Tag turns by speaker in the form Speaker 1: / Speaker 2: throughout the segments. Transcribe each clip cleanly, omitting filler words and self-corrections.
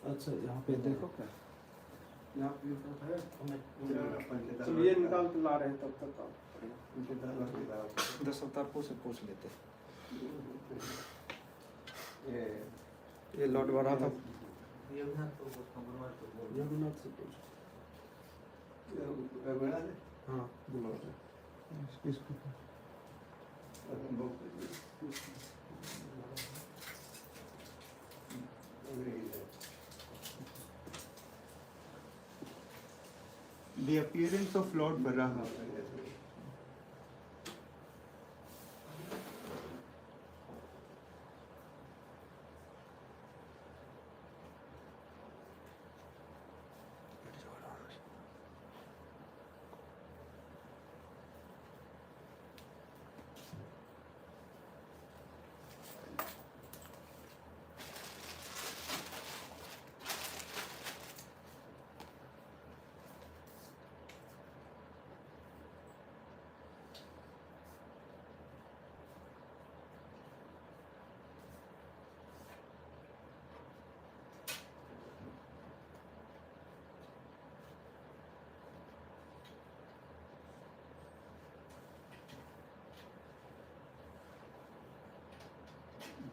Speaker 1: अच्छा, यहाँ पे देखो क्या
Speaker 2: यहाँ पे चलो ये निकाल के ला रहे हैं, तब तक आप 10 अवतार को से पूछ लेते। ये लौट वराहा था,
Speaker 1: रघुनाथ से पूछ।
Speaker 2: हाँ
Speaker 1: इसको
Speaker 3: The appearance of Lord Varaha.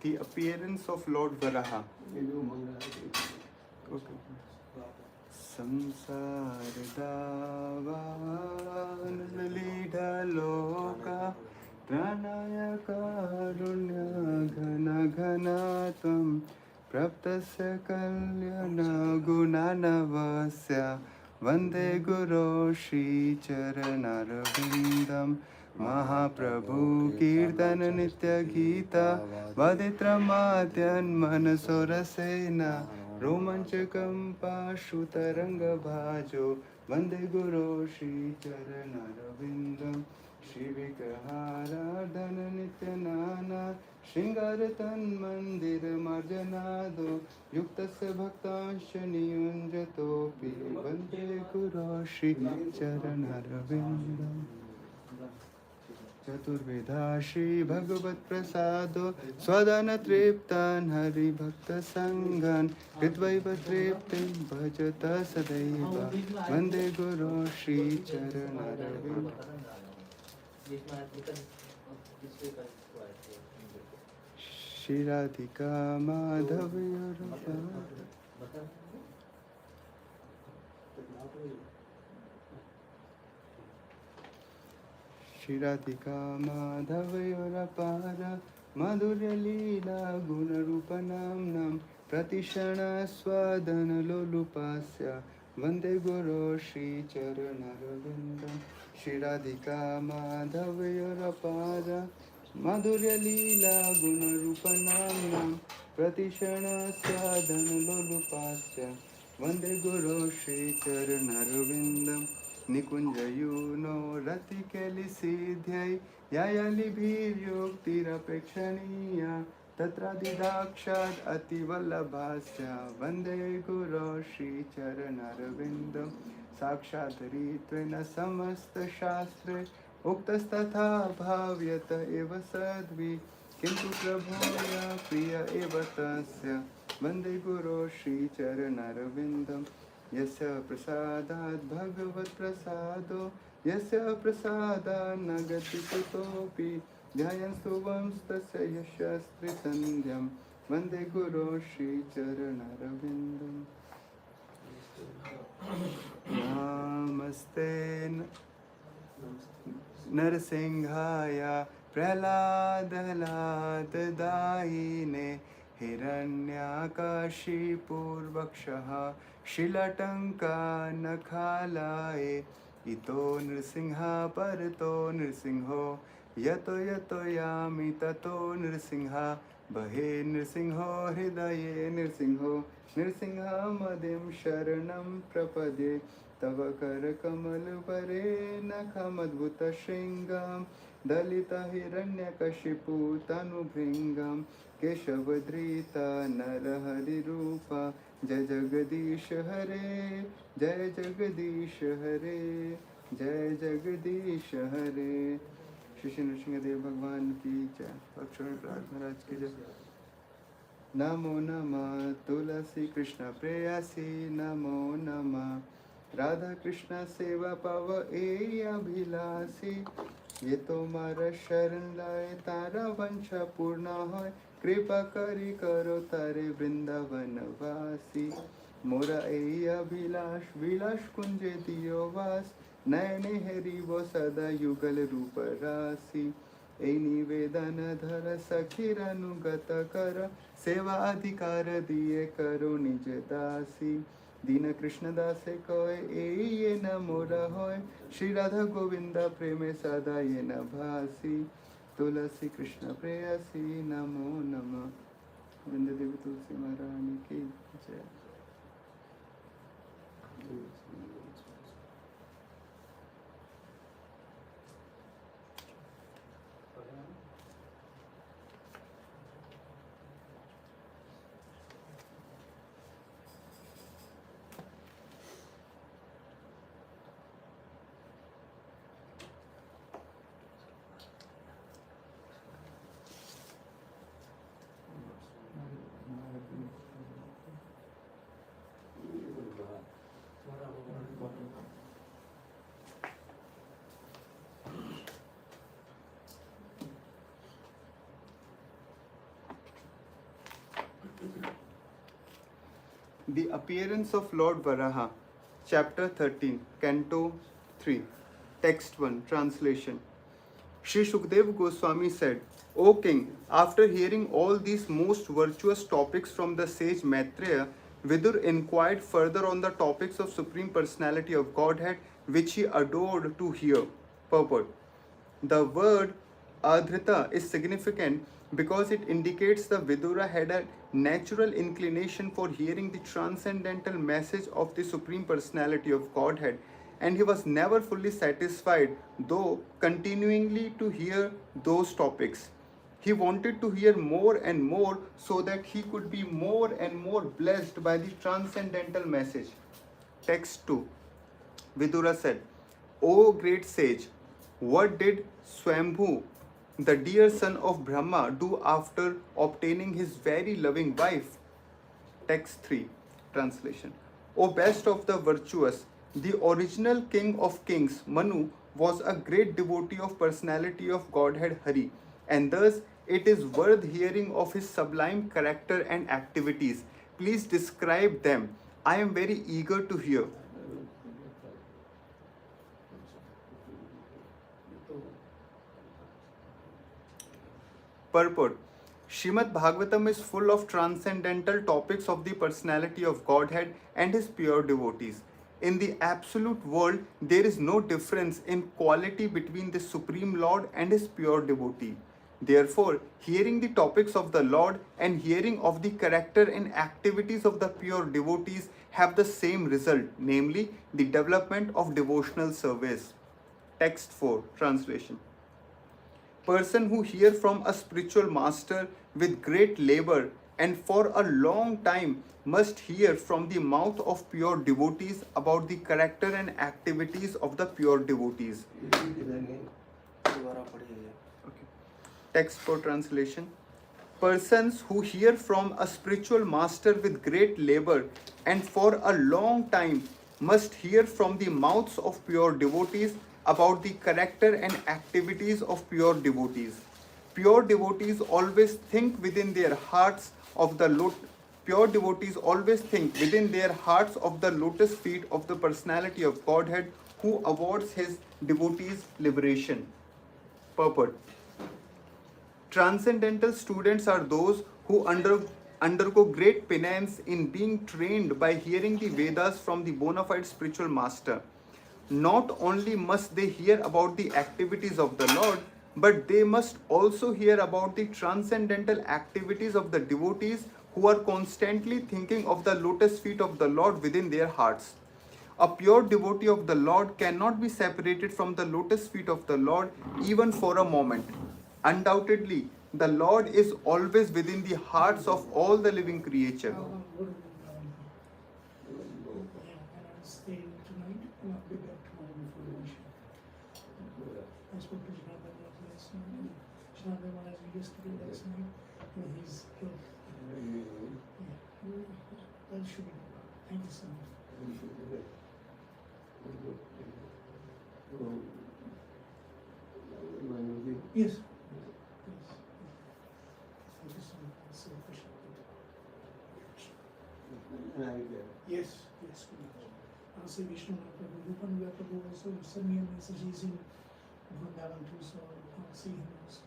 Speaker 3: The appearance of Lord Varaha. Okay. Samsar davan lida loka pranaya karunya ghana ghanatam praptasya kalyana gunanavasya vande guru shri charanarvindam Mahaprabhu Kirtan Nitya Gita Vaditramadyan Manasorasena Romanchakam Pashutaranga Bhajo Vande Guru Shri Charanarvindam Shri Vigraharadhan Nityanana Shringaratan Mandir Marjanado Yuktasya Bhaktasya Niyunjatopi Vande Guru Shri Charanarvindam Chaturveda Shri Bhagavat Prasado Swadana Triptan Hari Bhakta Sanghan Kritvaiva Triptim Bhajata Sadaiva Vande Guru Shri Charanarvindam Shri Radhika Madhavya Shri Radhika Madhavyorapara Madhurya Leela Gunarupanamnam Pratishana Swadana Lolupasya Vande Guru Shri Charanarvindam Shri Radhika Madhavyorapara Madhurya Leela Gunarupanamnam Pratishana Swadana Lolupasya Vande Guru Shri Charanarvindam Nikunjayuno Rati Keli Siddhyai Yayali Bhiryuktirapekshaniya Tatra Didakshad Ati Vallabhasya Vande Guru Shri Charanarvindam Sakshat Ritvena Samasta Shastre Uktastatha Bhavyata Eva Sadvi Kintu Prabhoya Priya Eva Tasya Vande Guru Shri Charanarvindam Yasya prasadat bhagavat prasado Yasya prasada nagati kutopi Dhyayan stuvam stasya yashastri sandhyam Vande Guru Shri Charanarvindam Namaste Narsinghaya Prahlad Daine Hiranyakashi Purvakshaha Shilatanka Nakhalaye Ito Nrsimha Parato Nrsimho Yato Yato Yami Tato Nrsimha Bahe Nrsimho Hridaye Nrsimho Nrsimha Madim Sharanam Prapade Tava Kara Kamal Pare Nakhamadbhuta Shringam Dalita Hiranyakashipu Tanu Bhringam Keshavadrita Narahari Rupa Jai Jagadish Hare Jai Jagadish Hare Jai Jagadish Hare Shri Shri Nrsimhadev Bhagwan ki jai Lakshmi Maharaj ki jai Namo Nama Tulasi Krishna Preyasi Namo Nama Radha Krishna Seva Pava Eya Bhilasi Ye Tomara Sharan Laye Tara Vancha Purna Hoy Kripa Kari Karo Tare Vrindavan Vasi Mora Eya Bhilash Vilash Kunje Diyo Vas Naine Heri Vo Sada Yugal Rupa Rasi Ei Nivedana Dhara Sakhiranu Kara Seva Adhikara Diye Karo Nij Dasi Dina Krishna Dase Koy Ei Yena Mora Hoy Shri Radha Govinda Preme Sada Yena Bhasi Tulasi Krishna Preyasi Namo Nama Vrinda Devi Tulsi Maharani ki jai The Appearance of Lord Varaha, Chapter 13, Canto 3, Text 1, Translation. Sri Shukdev Goswami said, O king, after hearing all these most virtuous topics from the sage Maitreya, Vidur inquired further on the topics of Supreme Personality of Godhead, which he adored to hear. Purport. The word Adhrita is significant because it indicates the Vidura had a natural inclination for hearing the transcendental message of the Supreme Personality of Godhead, and he was never fully satisfied, though continuingly to hear those topics. He wanted to hear more and more so that he could be more and more blessed by the transcendental message. Text 2. Vidura said, O great sage, what did Swambhu, the dear son of Brahma, do after obtaining his very loving wife? Text 3. Translation. O best of the virtuous, the original king of kings, Manu, was a great devotee of personality of Godhead Hari, and thus it is worth hearing of his sublime character and activities. Please describe them. I am very eager to hear. Purport. Srimad Bhagavatam is full of transcendental topics of the personality of Godhead and his pure devotees. In the absolute world, there is no difference in quality between the Supreme Lord and his pure devotee. Therefore, hearing the topics of the Lord and hearing of the character and activities of the pure devotees have the same result, namely the development of devotional service. Text 4. Translation. Person who hear from a spiritual master with great labor and for a long time must hear from the mouth of pure devotees about the character and activities of the pure devotees. Okay. Text for translation. Persons who hear from a spiritual master with great labor and for a long time must hear from the mouths of pure devotees about the character and activities of pure devotees. Pure devotees always think within their hearts of the lotus feet of the personality of Godhead, who awards his devotees liberation. Purport. Transcendental students are those who undergo great penance in being trained by hearing the Vedas from the bona fide spiritual master. Not only must they hear about the activities of the Lord, but they must also hear about the transcendental activities of the devotees who are constantly thinking of the lotus feet of the Lord within their hearts. A pure devotee of the Lord cannot be separated from the lotus feet of the Lord even for a moment. Undoubtedly, the Lord is always within the hearts of all the living creatures.
Speaker 4: I spoke to Gurumaharaj last night. Gurumaharaj yesterday, last night, and he's ill. Yeah. That should be done. Thank you so much. Yes. Yes. Thank you so much. I so appreciate it. Yes. Yes. I'll say Vishnu Prabhu. Rupan Prabhu also sent me a message. He's in Vrindavan too, so I'll see him also.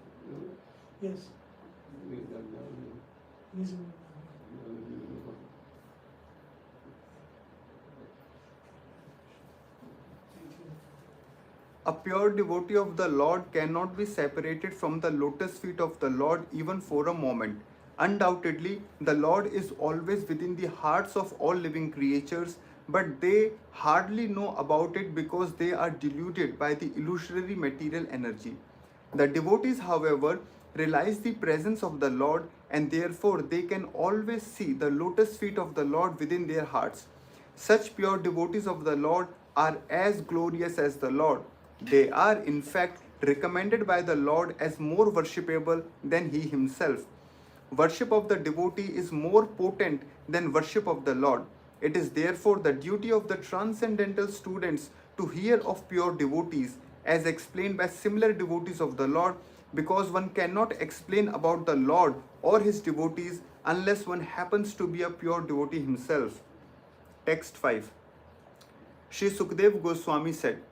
Speaker 4: Yes. He's in Vrindavan.
Speaker 3: A pure devotee of the Lord cannot be separated from the lotus feet of the Lord even for a moment. Undoubtedly, the Lord is always within the hearts of all living creatures, but they hardly know about it because they are deluded by the illusory material energy. The devotees, however, realize the presence of the Lord, and therefore they can always see the lotus feet of the Lord within their hearts. Such pure devotees of the Lord are as glorious as the Lord. They are, in fact, recommended by the Lord as more worshipable than He Himself. Worship of the devotee is more potent than worship of the Lord. It is therefore the duty of the transcendental students to hear of pure devotees, as explained by similar devotees of the Lord, because one cannot explain about the Lord or His devotees unless one happens to be a pure devotee himself. Text 5. Sri Sukdev Goswami said,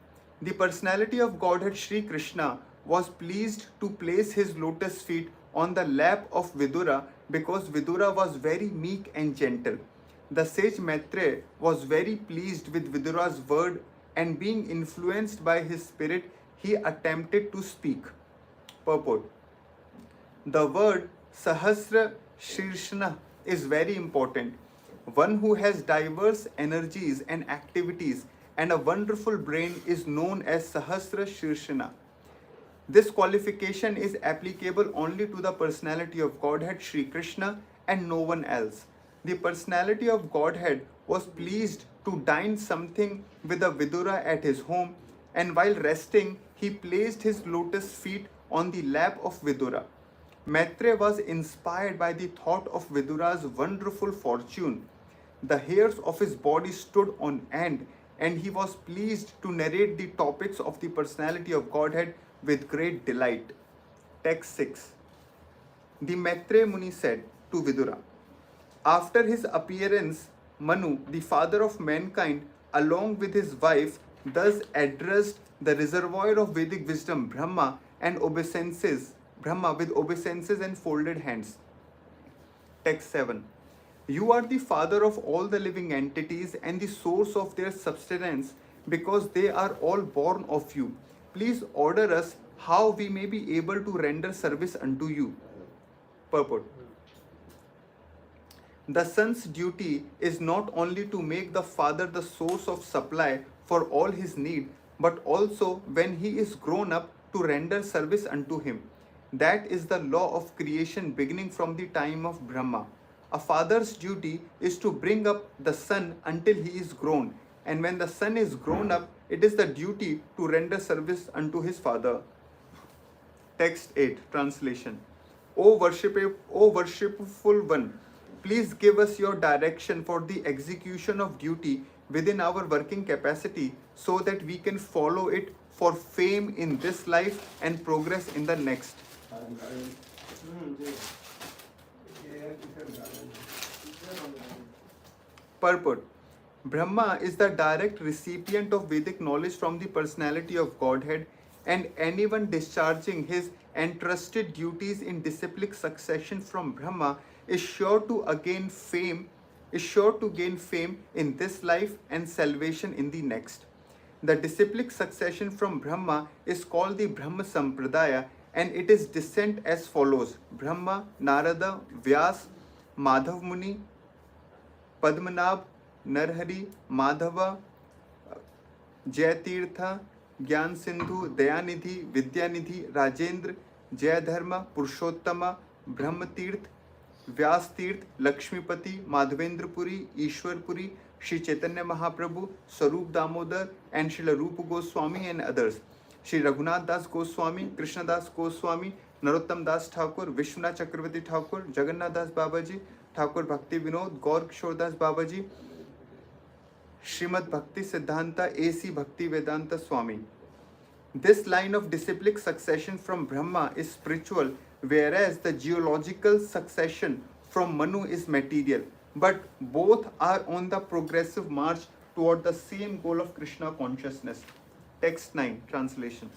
Speaker 3: "The personality of Godhead Sri Krishna was pleased to place his lotus feet on the lap of Vidura because Vidura was very meek and gentle. The sage Maitreya was very pleased with Vidura's word, and being influenced by his spirit, he attempted to speak." Purport. The word Sahasra Shirshna is very important. One who has diverse energies and activities and a wonderful brain is known as Sahasra Shirshana. This qualification is applicable only to the personality of Godhead Sri Krishna and no one else. The personality of Godhead was pleased to dine something with a Vidura at his home, and while resting, he placed his lotus feet on the lap of Vidura. Maitre was inspired by the thought of Vidura's wonderful fortune. The hairs of his body stood on end, and he was pleased to narrate the topics of the personality of Godhead with great delight. Text 6. The Maitre Muni said to Vidura, after his appearance, Manu, the father of mankind, along with his wife, thus addressed the reservoir of Vedic wisdom, Brahma, and obeisances, Brahma with obeisances and folded hands. Text 7. You are the father of all the living entities and the source of their subsistence, because they are all born of you. Please order us how we may be able to render service unto you. Purport. The son's duty is not only to make the father the source of supply for all his need, but also when he is grown up to render service unto him. That is the law of creation beginning from the time of Brahma. A father's duty is to bring up the son until he is grown, and when the son is grown up, it is the duty to render service unto his father. Text 8. Translation. O worshipful one, please give us your direction for the execution of duty within our working capacity, so that we can follow it for fame in this life and progress in the next. Purport. Brahma is the direct recipient of Vedic knowledge from the personality of Godhead, and anyone discharging his entrusted duties in disciplic succession from Brahma is sure to gain fame in this life and salvation in the next. The disciplic succession from Brahma is called the Brahma Sampradaya, and it is descent as follows: Brahma, Narada, Vyas, Madhav Muni, Padmanabh, Narhari, Madhava, Jayatirtha, Gyan Sindhu, Dayanidhi, Vidyanidhi, Rajendra, Jayadharma, Purushottama, Brahmatirth, Vyastirth, Lakshmipati, Madhvendrapuri, Ishwarpuri, Sri Chaitanya Mahaprabhu, Sarup Damodar, and Srila Rupa Goswami and others. Sri Raghunath Das Goswami, Krishna Das Goswami, Narottam Das Thakur, Vishwanath Chakravarti Thakur, Jagannath Das Babaji, Thakur Bhakti Vinod, Gaur Kishore Das Babaji, Srimad Bhakti Siddhanta A.C. Bhakti Vedanta Swami. This line of disciplic succession from Brahma is spiritual, whereas the geological succession from Manu is material, but both are on the progressive march toward the same goal of Krishna consciousness. Text 9. Translation.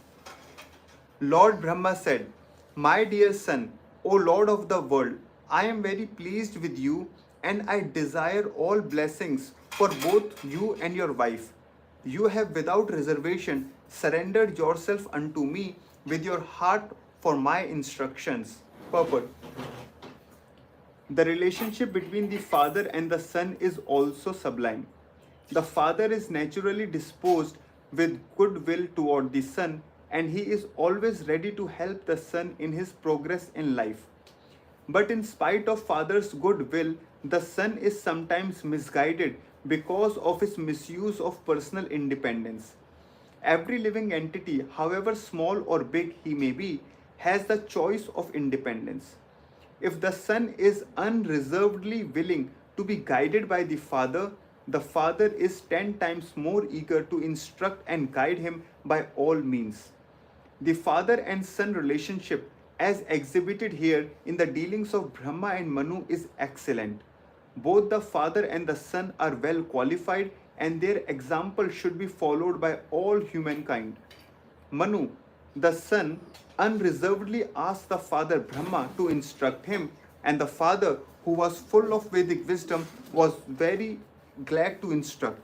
Speaker 3: Lord Brahma said, my dear son, O Lord of the world, I am very pleased with you, and I desire all blessings for both you and your wife. You have without reservation surrendered yourself unto me with your heart for my instructions. Purport. The relationship between the father and the son is also sublime. The father is naturally disposed with goodwill toward the son, and he is always ready to help the son in his progress in life. But in spite of father's goodwill, the son is sometimes misguided because of his misuse of personal independence. Every living entity, however small or big he may be, has the choice of independence. If the son is unreservedly willing to be guided by the father is 10 times more eager to instruct and guide him by all means. The father and son relationship, as exhibited here in the dealings of Brahma and Manu, is excellent. Both the father and the son are well qualified, and their example should be followed by all humankind. Manu, the son, unreservedly asked the father Brahma to instruct him, and the father, who was full of Vedic wisdom, was very glad to instruct.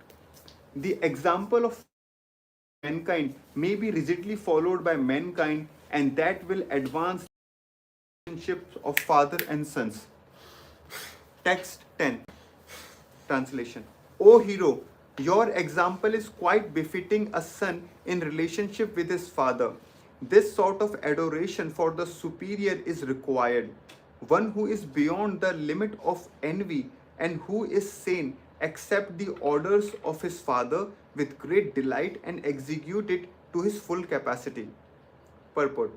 Speaker 3: The example of mankind may be rigidly followed by mankind, and that will advance the relationships of father and sons. Text 10. Translation. O hero, Your example is quite befitting a son in relationship with his father. This sort of adoration for the superior is required. One who is beyond the limit of envy and who is sane accept the orders of his father with great delight and execute it to his full capacity. Purport.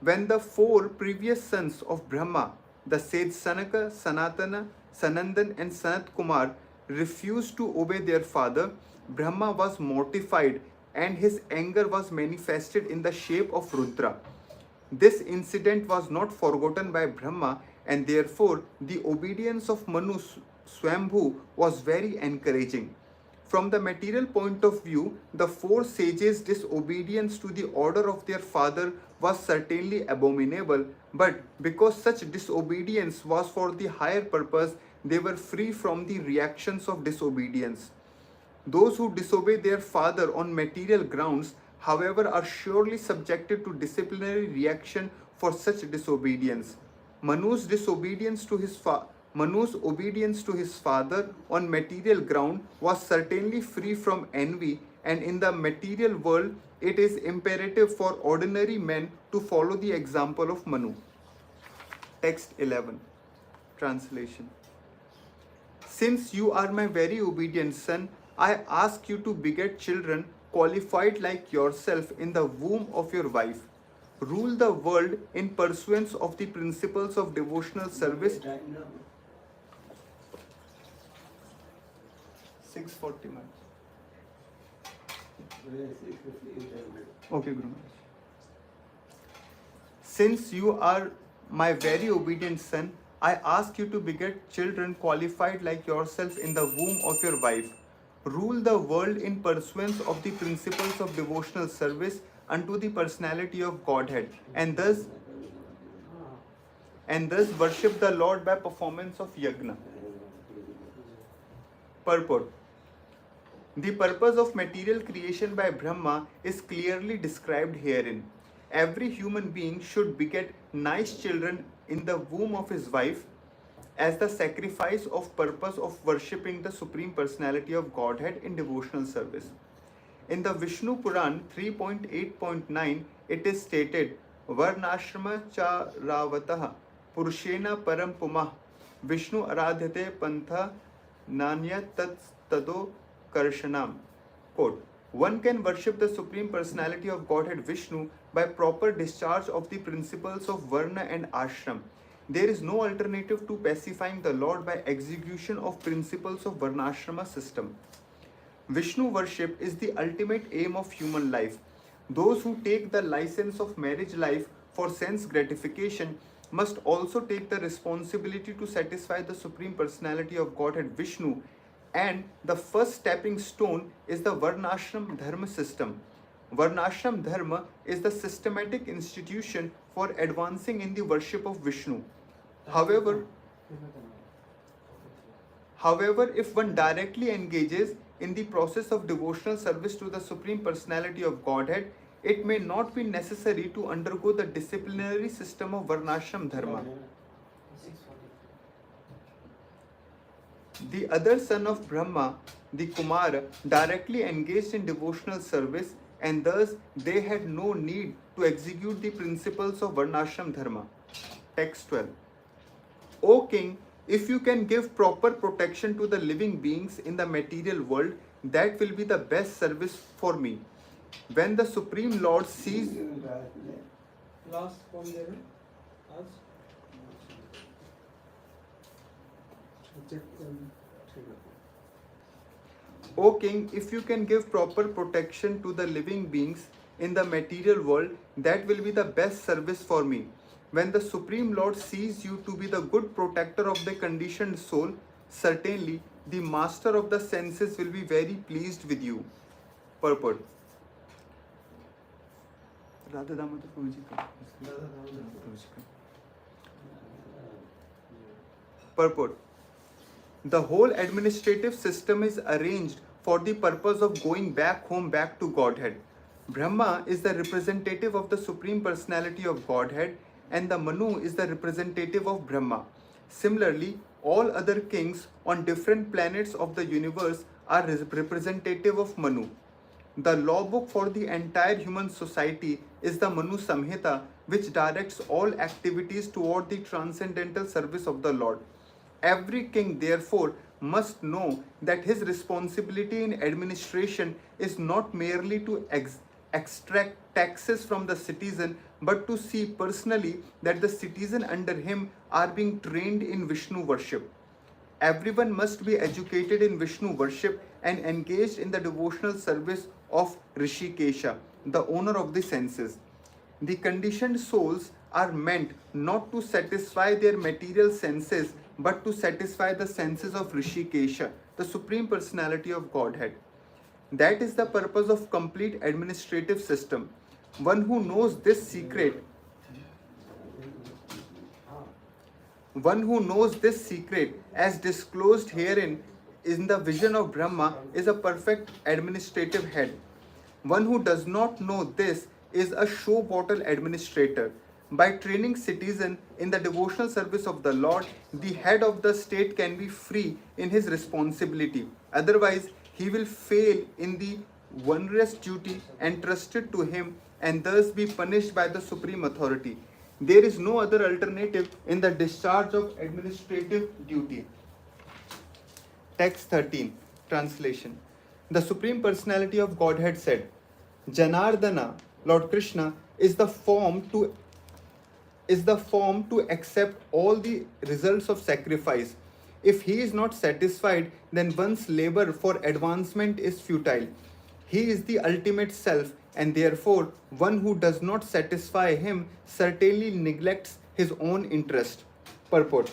Speaker 3: When the four previous sons of Brahma, the sage Sanaka, Sanatana, Sanandan and Sanat Kumar, refused to obey their father, Brahma was mortified and his anger was manifested in the shape of Rudra. This incident was not forgotten by Brahma, and therefore the obedience of Manu Swambhu was very encouraging. From the material point of view, the four sages' disobedience to the order of their father was certainly abominable, but because such disobedience was for the higher purpose, they were free from the reactions of disobedience. Those who disobey their father on material grounds, however, are surely subjected to disciplinary reaction for such disobedience. Manu's obedience to his father on material ground was certainly free from envy, and in the material world it is imperative for ordinary men to follow the example of Manu. Text 11. Translation. Since you are my very obedient son, I ask you to beget children qualified like yourself in the womb of your wife. Rule the world in pursuance of the principles of devotional service. 6:40 minutes. Okay, Guru Maharaj. Since you are my very obedient son, I ask you to beget children qualified like yourself in the womb of your wife. Rule the world in pursuance of the principles of devotional service unto the personality of Godhead, and thus worship the Lord by performance of yajna. Purport. The purpose of material creation by Brahma is clearly described herein. Every human being should beget nice children in the womb of his wife as the sacrifice of purpose of worshipping the Supreme Personality of Godhead in devotional service. In the Vishnu Puran 3.8.9, it is stated, Varnashrama cha ravatah purushena param pumah Vishnu aradhyate pantha nanya tat tado karshanam. Quote, one can worship the Supreme Personality of Godhead Vishnu by proper discharge of the principles of Varna and Ashram. There is no alternative to pacifying the Lord by execution of principles of Varnashrama system. Vishnu worship is the ultimate aim of human life. Those who take the license of marriage life for sense gratification must also take the responsibility to satisfy the Supreme Personality of Godhead Vishnu, and the first stepping stone is the Varnashram Dharma system. Varnashram Dharma is the systematic institution for advancing in the worship of Vishnu. However, if one directly engages in the process of devotional service to the Supreme Personality of Godhead, it may not be necessary to undergo the disciplinary system of Varnashram Dharma. The other son of Brahma, the Kumara, directly engaged in devotional service, and thus they had no need to execute the principles of Varnashram Dharma. Text 12. O king, if you can give proper protection to the living beings in the material world, that will be the best service for me. When the Supreme Lord sees...
Speaker 1: Last one there.
Speaker 3: O king, if you can give proper protection to the living beings in the material world, that will be the best service for me. When the Supreme Lord sees you to be the good protector of the conditioned soul, certainly the master of the senses will be very pleased with you. Purport. Radha Damodar Prabhuji ka. Purport. The whole administrative system is arranged for the purpose of going back home, back to Godhead. Brahma is the representative of the Supreme Personality of Godhead, and the Manu is the representative of Brahma. Similarly, all other kings on different planets of the universe are representative of Manu. The law book for the entire human society is the Manu Samhita, which directs all activities toward the transcendental service of the Lord. Every king, therefore, must know that his responsibility in administration is not merely to extract taxes from the citizen, but to see personally that the citizen under him are being trained in Vishnu worship. Everyone must be educated in Vishnu worship and engaged in the devotional service of Rishikesha, the owner of the senses. The conditioned souls are meant not to satisfy their material senses, but to satisfy the senses of Rishikesha, the Supreme Personality of Godhead. That is the purpose of complete administrative system. One who knows this secret as disclosed herein in the vision of Brahma is a perfect administrative head. One who does not know this is a show bottle administrator. By training citizen in the devotional service of the Lord, the head of the state can be free in his responsibility. Otherwise, he will fail in the onerous duty entrusted to him and thus be punished by the supreme authority. There is no other alternative in the discharge of administrative duty. Text 13, translation. The Supreme Personality of Godhead said, Janardana, Lord Krishna, is the form to accept all the results of sacrifice. If he is not satisfied, then one's labor for advancement is futile. He is the ultimate self, and therefore one who does not satisfy him certainly neglects his own interest. Purport.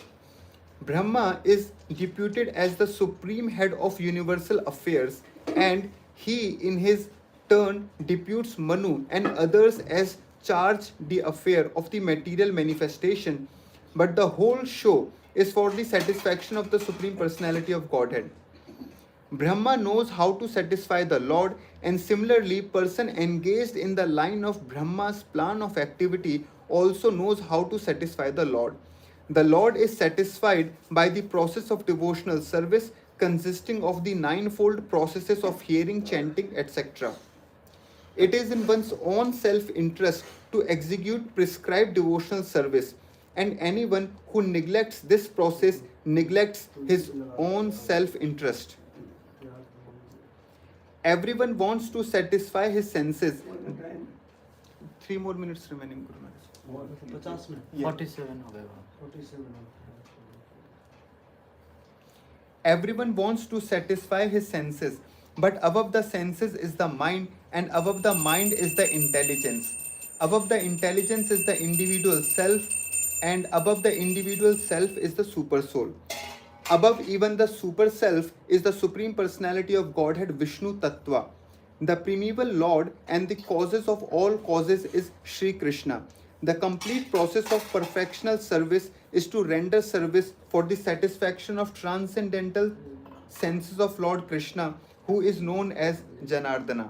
Speaker 3: Brahma is deputed as the supreme head of universal affairs, and he in his turn deputes Manu and others as charge the affair of the material manifestation, but the whole show is for the satisfaction of the Supreme Personality of Godhead. Brahma knows how to satisfy the Lord, and similarly, person engaged in the line of Brahma's plan of activity also knows how to satisfy the Lord. The Lord is satisfied by the process of devotional service consisting of the ninefold processes of hearing, chanting, etc. It is in one's own self-interest to execute prescribed devotional service, and anyone who neglects this process neglects his own self-interest. Everyone wants to satisfy his senses. 3 more minutes remaining, Guru Maharaj.
Speaker 2: 50 minute
Speaker 5: 47 हो गए
Speaker 2: 47
Speaker 3: Everyone wants to satisfy his senses, but above the senses is the mind, and above the mind is the intelligence. Above the intelligence is the individual self, and above the individual self is the super soul. Above even the super self is the Supreme Personality of Godhead, Vishnu Tattva. The primeval Lord and the causes of all causes is Sri Krishna. The complete process of perfectional service is to render service for the satisfaction of transcendental senses of Lord Krishna, who is known as Janardana.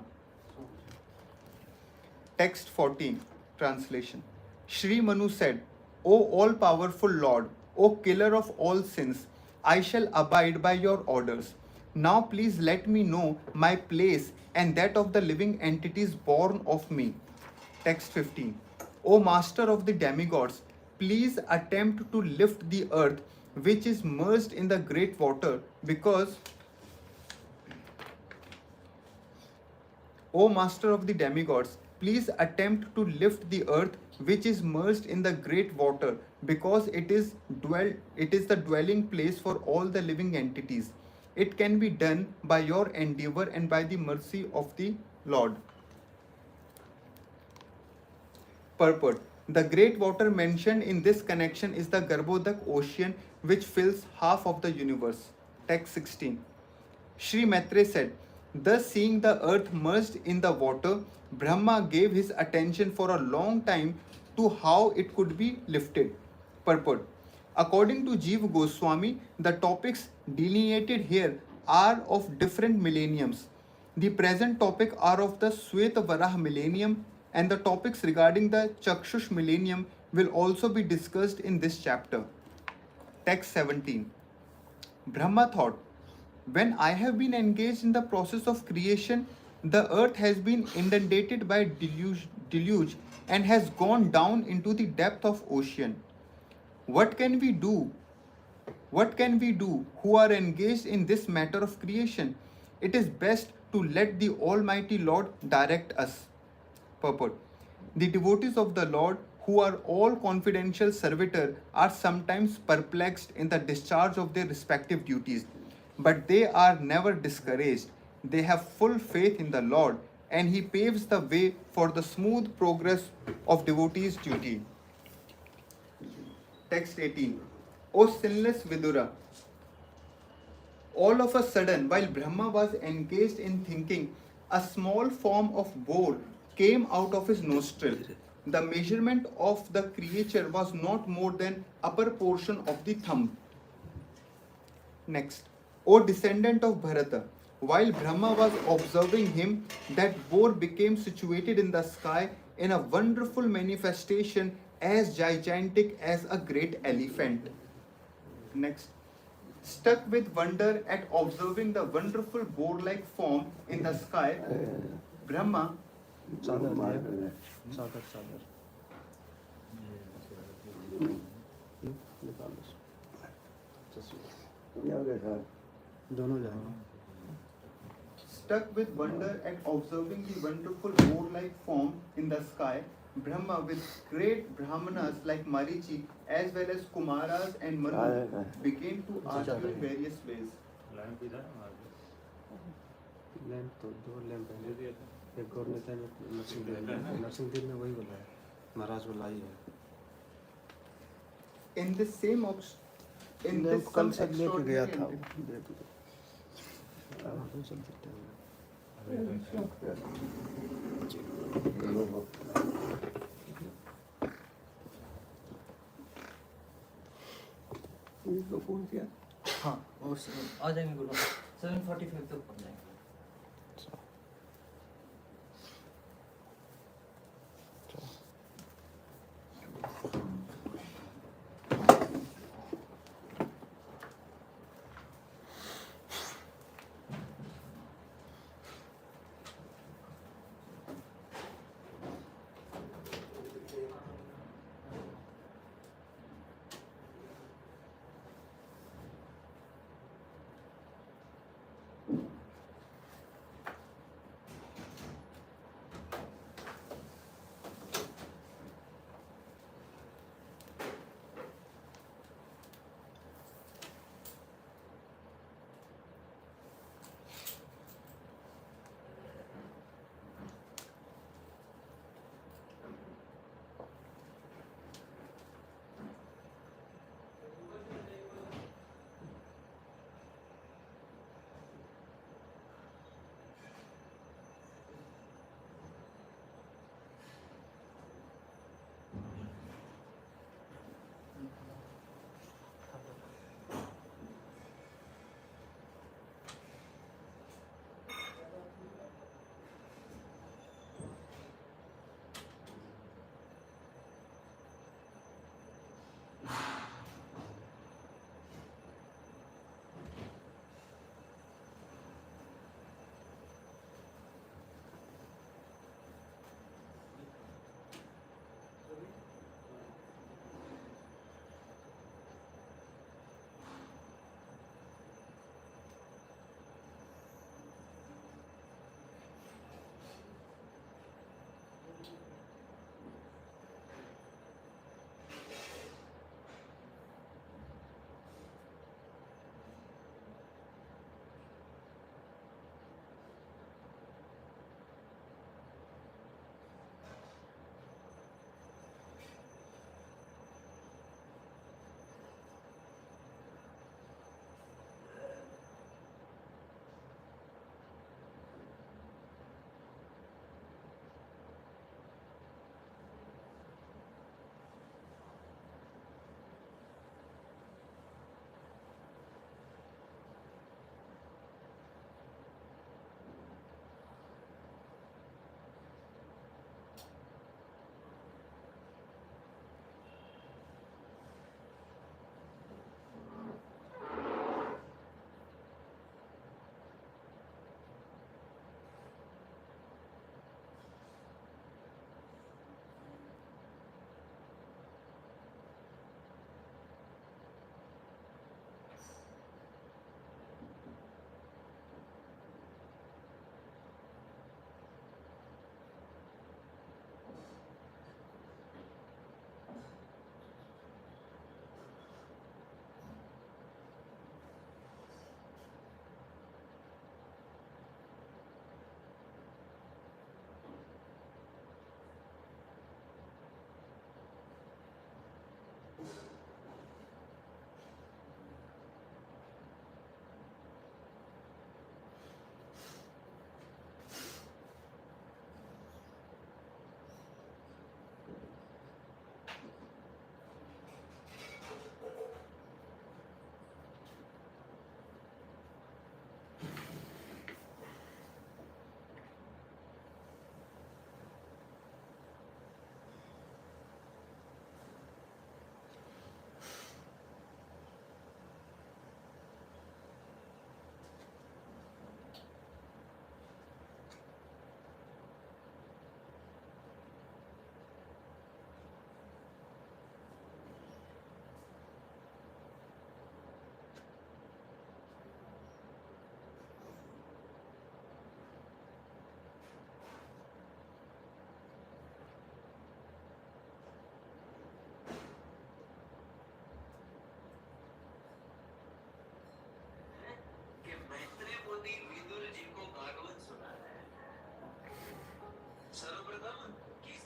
Speaker 3: Text 14, translation. Sri Manu said, O all-powerful Lord, O killer of all sins, I shall abide by your orders. Now please let me know my place and that of the living entities born of me. Text 15. O master of the demigods, please attempt to lift the earth which is merged in the great water, because O master of the demigods, please attempt to lift the earth which is merged in the great water, because it is the dwelling place for all the living entities. It can be done by your endeavor and by the mercy of the Lord. Purport. The great water mentioned in this connection is the Garbhodak ocean, which fills half of the universe. Text 16. Sri Maitre said, thus seeing the earth merged in the water, Brahma gave his attention for a long time to how it could be lifted. Purport. According to Jiva Goswami, the topics delineated here are of different millenniums. The present topic are of the Sweta Varaha millennium, and the topics regarding the Chakshush millennium will also be discussed in this chapter. Text 17. Brahma thought, When I have been engaged in the process of creation, the earth has been inundated by deluge and has gone down into the depth of ocean. What can we do? What can we do who are engaged in this matter of creation? It is best to let the Almighty Lord direct us. Purport. The devotees of the Lord, who are all confidential servitor, are sometimes perplexed in the discharge of their respective duties, but they are never discouraged. They have full faith in the Lord, and He paves the way for the smooth progress of devotees' duty. Text 18. O sinless Vidura, all of a sudden, while Brahma was engaged in thinking, a small form of boar came out of his nostril. The measurement of the creature was not more than upper portion of the thumb. Next, O descendant of Bharata, while Brahma was observing him, that boar became situated in the sky in a wonderful manifestation as gigantic as a great elephant. Next, stuck with wonder at observing the wonderful boar-like form in the sky, Brahma
Speaker 2: दोनों जाएंगे.
Speaker 3: Stuck with wonder at observing the wonderful boar-like form in the sky, Brahma with great Brahmanas like Marichi as well as Kumaras and Manu began to argue in various ways.
Speaker 2: Lamp तो दो lamp है. एक और नेता ने नरसिंहदेव ने वही बोला है. महाराज बोला ही है.
Speaker 3: In this same in this
Speaker 2: lamp कल
Speaker 3: some
Speaker 2: सब लेके गया था.
Speaker 1: इसको फोन किया.
Speaker 5: हाँ वो आ जाएंगे गुरु 7:45 तक पहुँच जाएंगे.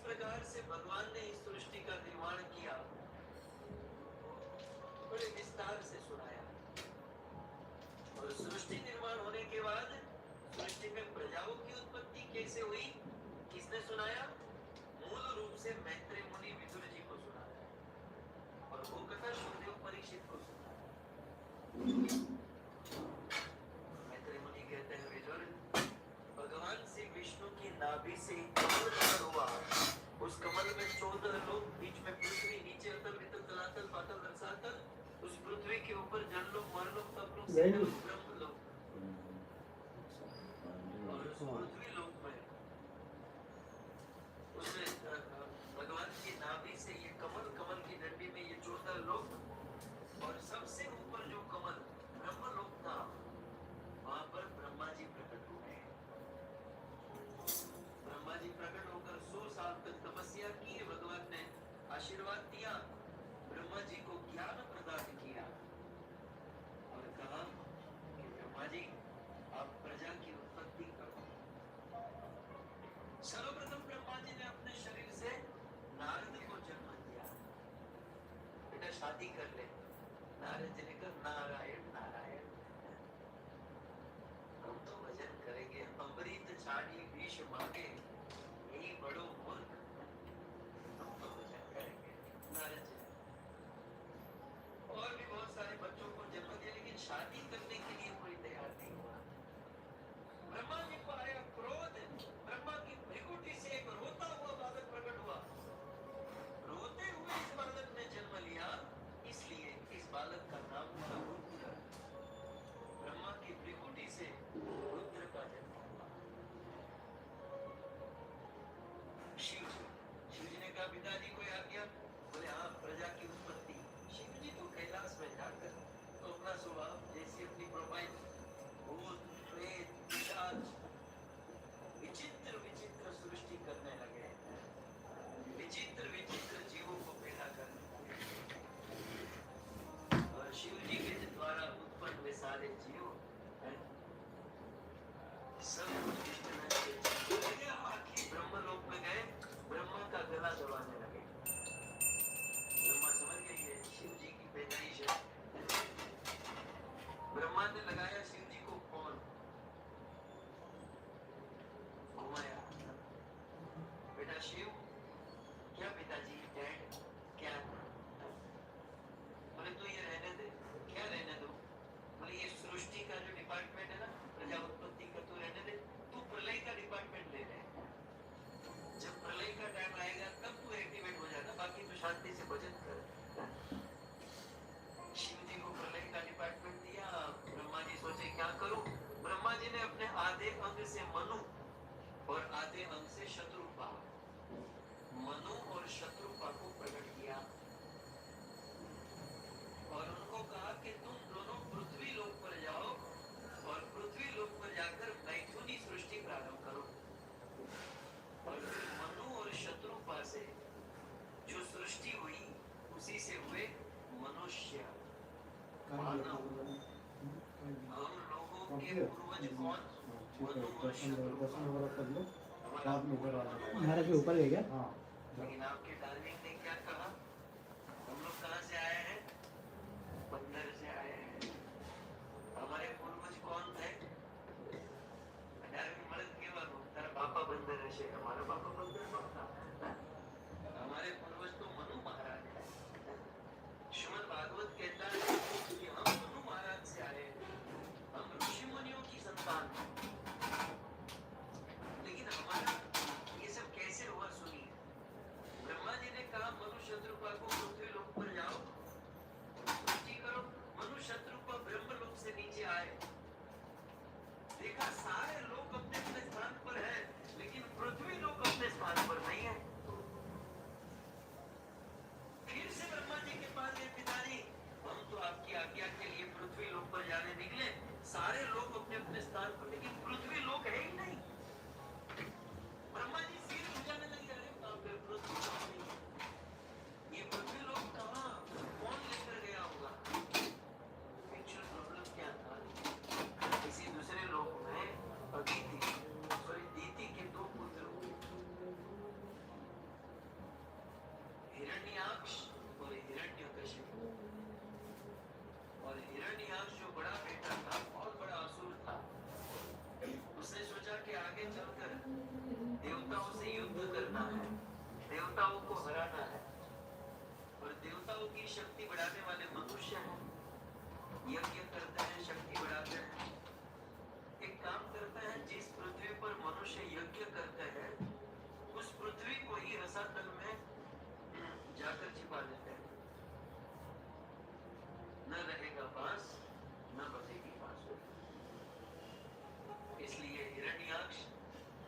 Speaker 6: प्रकार से भगवान ने इस सृष्टि का निर्माण किया, बड़े विस्तार से सुनाया। और सृष्टि निर्माण होने के बाद सृष्टि में प्रजाओं की उत्पत्ति कैसे हुई, किसने सुनाया? मूल रूप से मैत्रेय मुनि विदुर जी को सुनाया, और वो कथा शुकदेव परीक्षित को सुनाया। मैत्रेय मुनि कहते हैं, विदुर, भगवान श्री विष्णु की नाभि से कमल उत्पन्न हुआ। उस कमल में 14 लोग, बीच में पृथ्वी, नीचे अतल वितल तलातल पातल रसातल, उस पृथ्वी के ऊपर जल लोग, मर लोग, तप लोग, सिद्ध लोग, ब्रह्म लोग, और उस पृथ्वी लोक में उसने भगवान की नाभि से ये कमल, कमल की डंडी में ये 14 लोग, और सबसे ऊपर जो कमल ब्रह्म लोक था, वहां पर ब्रह्मा जी प्रकट हो गए। ब्रह्मा जी प्रकट होकर 100 साल तक तपस्या की। भगवान ने आशीर्वाद दिया, ब्रह्मा जी को ज्ञान प्रदान किया और कहा कि ब्रह्मा जी, आप प्रजा की उत्पत्ति करो। सर्वप्रथम ब्रह्मा जी ने अपने शरीर से नारद को जन्म दिया। बेटा शादी कर ले। नारद जी ने कहा, नारायण नारायण, हम तो भजन करेंगे। अमृत छाड़ी विष मांगे, यही बड़ो मूर्ख, हम तो भजन करेंगे। नारद जी और भी बहुत सारे बच्चों को जन्म दिया, लेकिन शादी करने के लिए कोई तैयार नहीं हुआ। ब्रह्मा जी को आया क्रोध। ब्रह्मा की भृकुटी से एक रोता हुआ बालक प्रकट हुआ। रोते हुए इस बालक ने जन्म लिया, इसलिए इस बालक का नाम था रुद्र। ब्रह्मा की भृकुटी से रुद्र का जन्म हुआ। शिव जी ने कहा, पिताजी कोई आज्ञा? बोले हाँ, प्रजा की उत्पत्ति। शिव जी तो कैलाश में जाकर तो अपना स्वभाव, जैसी अपनी प्रोफाइल, भूत प्रेत पिशाच, विचित्र विचित्र सृष्टि करने लगे। विचित्र विचित्र जीवों को पैदा करने लगे, और शिव जी के द्वारा उत्पन्न वे सारे जीव सब आखिर ब्रह्मलोक में गए, ब्रह्मा का गला दबाने लगे। ब्रह्मा समझ गए ये शिव जी की पैदाइश है। ब्रह्मा ने लगाया शिव जी को कौन, घुमाया, बेटा शिव, क्या पिताजी डैड, क्या? बोले तू ये रहने दे। क्या रहने दो? बोले ये सृष्टि का जो डिपार्टमेंट है ना, प्रजा उत्पत्ति का, तू रहने दे। तू प्रलय का डिपार्टमेंट ले ले। जब प्रलय का टाइम आएगा तब तू एक्टिवेट हो जाना, बाकी तू शांति से भजन कर। शिव जी को प्रलय का डिपार्टमेंट दिया। ब्रह्मा जी सोचे क्या करूं? ब्रह्मा जी ने अपने आधे अंग से मनु और आधे अंग से शत्रुपा, मनु और शत्रुपा को प्रकट किया और उनको कहा कि तुम दोनों पृथ्वी लोक पर जाओ और पृथ्वी लोक पर जाकर मैथुनी सृष्टि प्रारंभ करो। और फिर मनु और शत्रुपा से जो सृष्टि हुई, उसी से हुए मनुष्य, मानव। हम लोगों के पूर्वज कौन? मनु और शत्रुपा।
Speaker 1: महाराज के ऊपर है क्या?
Speaker 6: लेकिन आपके डार्लिंग ने क्या कहा? हम लोग कहाँ से आए हैं? बंदर से आए हैं। हमारे पूर्वज कौन थे? डार्लिंग मर्द के वालों, तेरा पापा बंदर है, हमारा पापा बंदर था। हमारे पूर्वज तो मनु महाराज है। श्रीमद् भागवत कहता है कि हम मनु महाराज से आए हैं, हम ऋषि मुनियों की संतान हैं। लेकिन हमारा ये सब कैसे हुआ सुनिए। ब्रह्मा जी ने कहा मनु शत्रुपा को पृथ्वी लोक पर जाओ, सृष्टि करो। मनु शत्रुपा ब्रह्म लोक से नीचे आए, देखा सारे लोग अपने अपने स्थान पर है, लेकिन पृथ्वी लोक अपने स्थान पर नहीं है। फिर से ब्रह्मा जी के पास गए, पिताजी हम तो आपकी आज्ञा के लिए पृथ्वी लोक पर जाने निकले, सारे लोग अपने अपने स्थान पर, लेकिन पृथ्वी लोक है ही नहीं। ब्रह्मा जी सिर झुकाने लगे, अरे बाप रे, पृथ्वी लोक नहीं है। ये पृथ्वी लोक कहाँ, कौन लेकर गया होगा? एक्चुअल प्रॉब्लम क्या था? किसी दूसरे लोक में अदिति, सॉरी दीति के 2 पुत्र हुए। देवताओं को हराना है, और देवताओं की शक्ति बढ़ाने वाले मनुष्य हैं। यज्ञ करते हैं, शक्ति बढ़ाते हैं। एक काम करते हैं, जिस पृथ्वी पर मनुष्य यज्ञ करते हैं उस पृथ्वी को ही रसातल में जाकर छिपा लेते हैं। न रहेगा बांस, न बजेगी बांसुरी। इसलिए हिरण्याक्ष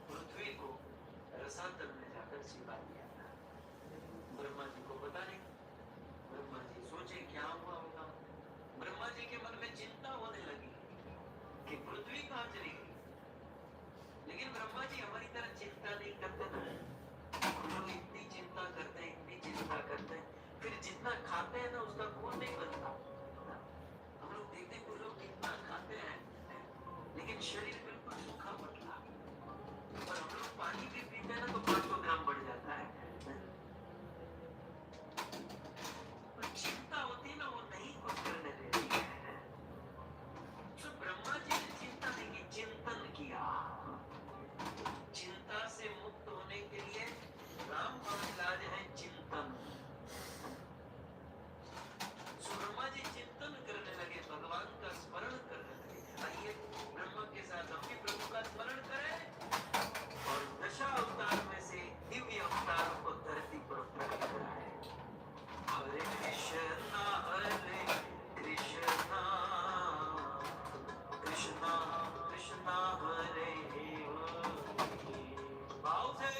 Speaker 6: पृथ्वी को रसातल में जाकर छिपा दिया था। ब्रह्मा जी को पता नहीं। ब्रह्मा जी सोचे क्या हुआ होगा। ब्रह्मा जी के मन में चिंता होने लगी कि पृथ्वी कहाँ चली गई। लेकिन ब्रह्मा जी हमारी तरह चिंता नहीं करते ना। हम लोग इतनी चिंता करते हैं, इतनी चिंता करते हैं, फिर जितना खाते हैं ना उसका खून नहीं बनता। हम लोग देखते हैं कुछ लोग कितना खाते हैं लेकिन शरीर बिल्कुल सूखा पतला। और हम लोग पानी भी पीते हैं ना तो 500 ग्राम बढ़ जाता है। तो चिंता होती है ना, वो नहीं कुछ करने देती है। तो ब्रह्मा जी ने चिंता नहीं की, चिंतन किया। चिंता से मुक्त होने के लिए राम इलाज है चिंतन। सो ब्रह्मा जी चिंतन करने लगे, भगवान का स्मरण करने लगे। आइए ब्रह्मा के साथ हम भी प्रभु का स्मरण करें और दशा अवतार में से दिव्य अवतार को धरती पर प्रकट कराए। हरे कृष्णा कृष्णा कृष्णा हरे भाव से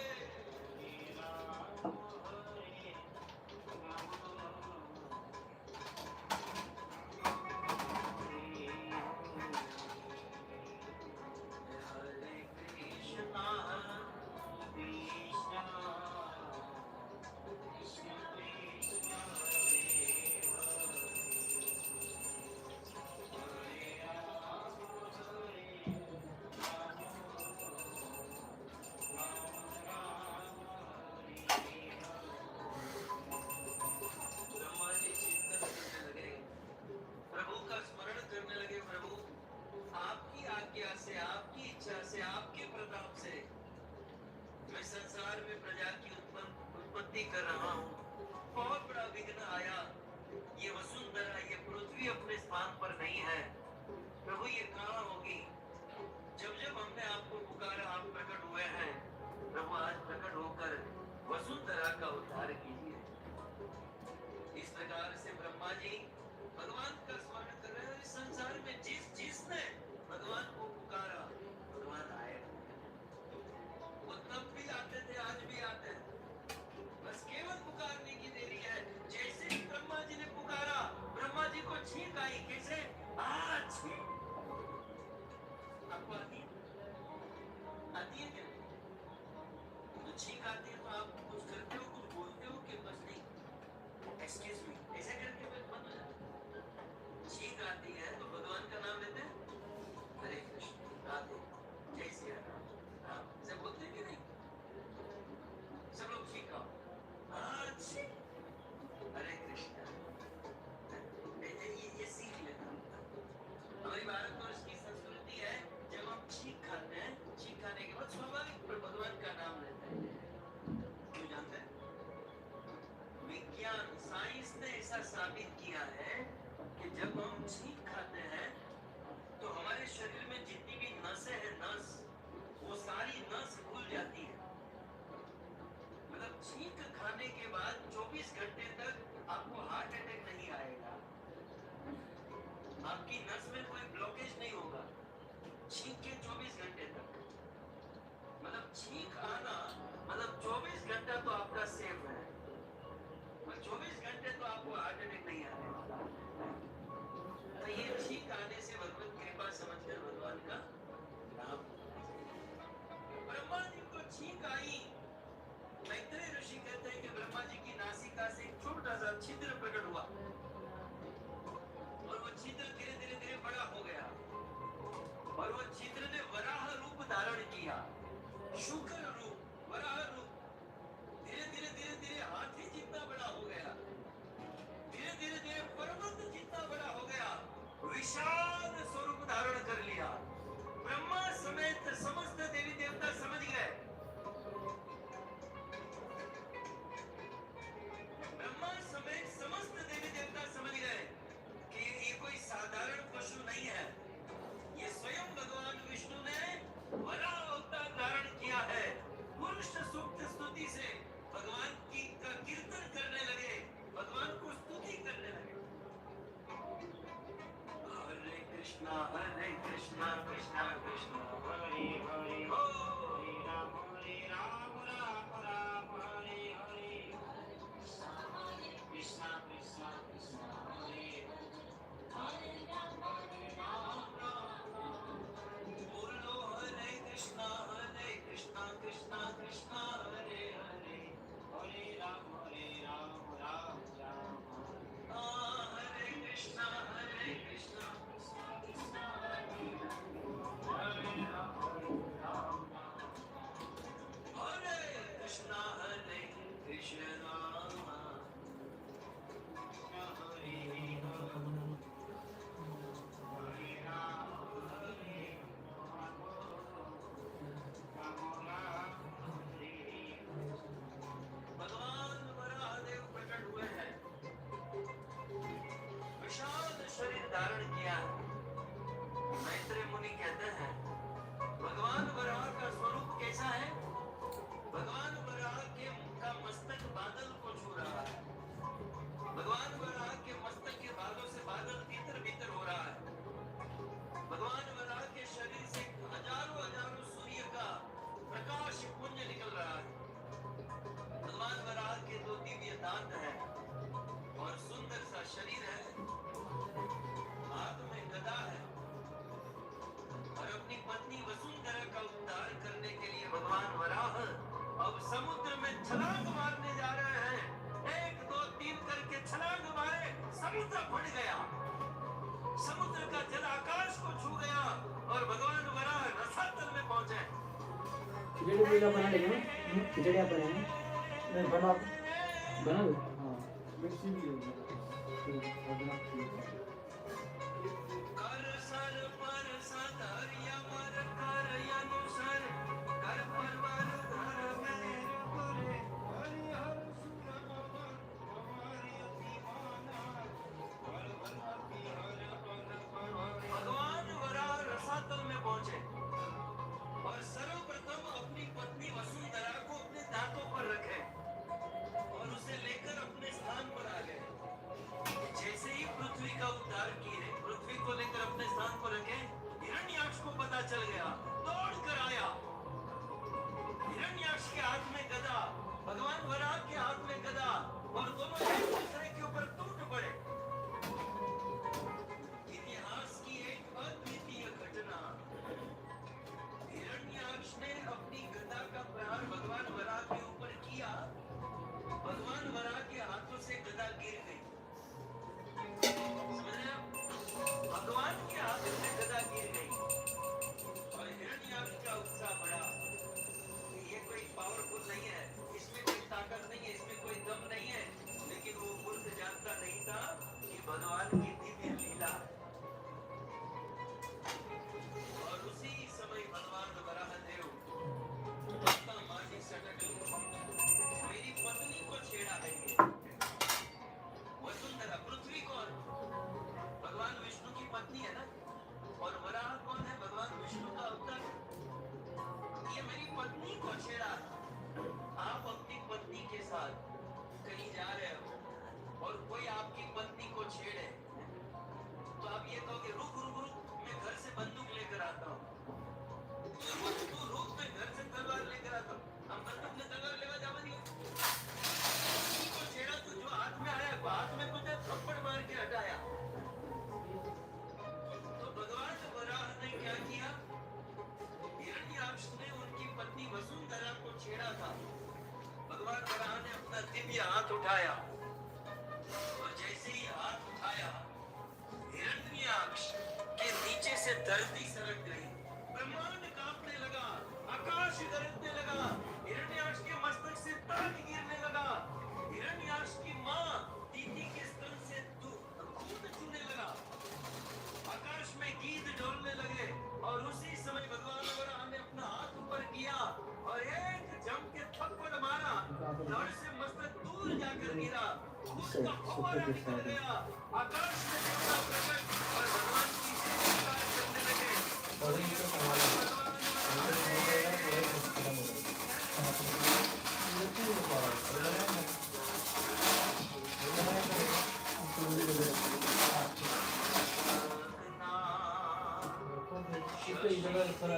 Speaker 6: संसार में प्रजा की उत्पत्ति कर रहा हूँ। बहुत बड़ा विघ्न आया। ये वसुंधरा, ये पृथ्वी अपने स्थान पर नहीं है। प्रभु ये कहाँ होगी? जब जब हमने आपको पुकारा आप प्रकट हुए हैं। प्रभु आज प्रकट होकर वसुंधरा का उद्धार कीजिए। इस प्रकार से ब्रह्मा जी भगवान का स्मरण कर रहे हैं। इस संसार में जिसने भगवान को पुकारा भगवान आए। वो तब भी आते थे, आज भी आते हैं। बस केवल पुकारने की देरी है। जैसे ही ब्रह्मा जी ने पुकारा, ब्रह्मा जी को छींक आई। कैसे? आज आपको आती है क्या? तो छींक आती है तो आप कुछ करते हो, कुछ बोलते हो कि बस नहीं एक्सक्यूज मी ऐसे करके बस बंद हो जाता। छींक आती है तो भगवान का नाम लेते हैं, हरे कृष्ण, राधे, जय श्री राम। ऐसे बोलते हैं कि नहीं? सब लोग छींक आओ, हरे कृष्ण। ये सीख लेना। हमारी भारतवर्ष की संस्कृति है, जब हम छींक खाते हैं, छींक खाने के बाद स्वाभाविक भगवान का नाम लेते हैं। क्यों जानते हैं? विज्ञान, साइंस ने ऐसा साबित किया है कि जब हम छींक खाते हैं तो हमारे शरीर में जितनी भी नसें हैं, नस, वो सारी नस खुल जाती है। मतलब छींक खाने के बाद 24 घंटे तक आपको हार्ट अटैक नहीं आएगा। आपकी नस में कोई ब्लॉकेज नहीं होगा छींक के 24 घंटे तक। मतलब छींक आना मतलब 24 घंटा तो आपका सेफ है। 24 घंटे तो आपको हार्ट अटैक नहीं आएगा। तो ये छींक आने से भगवत कृपा समझकर भगवान का नाम। ब्रह्मा जी को छींक आई। मैत्रेय ऋषि कहते हैं कि ब्रह्मा जी की नासिका से एक छोटा सा छिद्र प्रकट हुआ और वो छिद्र धीरे धीरे धीरे बड़ा हो गया और वो छिद्र ने वराह रूप धारण किया, शुक्र रूप, वराह रूप। धीरे धीरे धीरे धीरे हाथी जितना बड़ा हो गया, धीरे धीरे धीरे पर्वत जितना बड़ा हो गया, विशाल स्वरूप धारण कर लिया। ब्रह्मा समेत समस्त देवी देवता समझ गए हरे कृष्णा कृष्णा कृष्णा हरे हरे हरे राम राम राम हरे हरे कृष्णा कृष्णा कृष्णा हरे हरे राम बोलो हरे कृष्णा कृष्णा कृष्णा हरे हरे हरे राम राम राम हरे कृष्णा कृष्णा कृष्णा हरे हरे राम हरे कृष्णा हरे हरे राम भगवान वराहदेव प्रकट हुए हैं, विशाल शरीर धारण किया है। मैत्रेय मुनि कहते हैं भगवान वराह का स्वरूप कैसा है? भगवान वराह के का मस्तक बादल को छू रहा है। भगवान वराह के मस्तक के भागों से बादल भीतर भीतर हो रहा है। भगवान वराह के शरीर से हजारों हजारों सूर्य का प्रकाश पुंज निकल रहा है। भगवान वराह के दो दिव्य दांत हैं और सुंदर सा शरीर है, हाथ में गदा है और अपनी पत्नी वसुंधरा का उद्धार करने के लिए भगवान वराह अब समुद्र में छलांग मारने जा रहे हैं। 1 2 3 करके छलांग मारे, समुद्र फट गया, समुद्र का जल आकाश को छू गया और भगवान वराह रसातल में पहुंचे।
Speaker 1: खिचड़ी पूजा बना लेंगे ना? खिचड़ी आप बनाएंगे? नहीं बना दो। हाँ मिर्ची भी होगी। ठीक है अदरक भी।
Speaker 6: कर सर पर सदरिया मर कर अनुसर कर परवर धर मेर पुरे हरि हर सुर पवन हमारी दीवाना हर भगवती हर पन भगवान वराह रसातल में पहुंचे और सर्वप्रथम अपनी पत्नी वसुंधरा को अपने दांतों पर रखे और उसे लेकर अपने स्थान पर आ गए। जैसे ही पृथ्वी का उद्धार किए, पृथ्वी को लेकर अपने स्थान पर रखे, हिरण्याक्ष को पता चल गया, दौड़ कर आया। हिरण्याक्ष के हाथ में गदा, भगवान वराह के हाथ में गदा और दोनों एक दूसरे के ऊपर टूट पड़े। इतिहास की एक अद्वितीय घटना, हिरण्याक्ष ने अपनी गदा का प्रहार भगवान वराह के ऊपर किया, भगवान वराह के हाथों से गदा गिर गई। भगवान के हाथ में गदा गिर गई और हिरण्याक्ष का उत्साह बढ़ा। ये कोई पावरफुल नहीं है, इसमें कोई ताकत नहीं है, इसमें कोई दम नहीं है, लेकिन वो मूर्ख जानता नहीं था कि भगवान की दिव्य लीला। और उसी समय भगवान वराहदेव माटी सटक ली, मेरी पत्नी को छेड़ा है ये। वसुंधरा पृथ्वी कौन? भगवान विष्णु की पत्नी है ना, और वराह कौन है? भगवान विष्णु का अवतार। ये मेरी पत्नी को छेड़ा। आप अपनी पत्नी के साथ कहीं जा रहे हो और कोई आपकी पत्नी को छेड़े तो आप ये कहोगे रुक रुक रुक, मैं घर से बंदूक लेकर आता हूँ। तू रुक, मैं घर से तलवार लेकर आता हूँ। हम बंदूक में तलवार लेवा जावा नहीं को छेड़ा तो जो हाथ में आया, हाथ में कुछ थप्पड़ मार के हटाया। तो भगवान वराह ने क्या किया? हिरण्याक्ष ने उनकी पत्नी वसुंधरा को छेड़ा था। भगवान वराह ने अपना दिव्य हाथ उठाया और जैसे ही हाथ उठाया, हिरण्याक्ष के नीचे से धरती सरक गई, ब्रह्मांड कांपने लगा, आकाश गरजने लगा, हिरण्याक्ष के मस्तक से ताज गिरने लगा, हिरण्याक्ष की मां दीदी के स्तन से खून चूने लगा, आकाश में गीत डोलने लगे। और उसी समय भगवान वराह ने अपना हाथ ऊपर किया और एक जम के थप्पड़ मारा, धड़ से मस्तक दूर जाकर गिरा, खून का फव्वारा निकल गया, आकाश में देवता प्रकट और भगवान की जयकार करने लगे।
Speaker 1: इसको इस जगह थोड़ा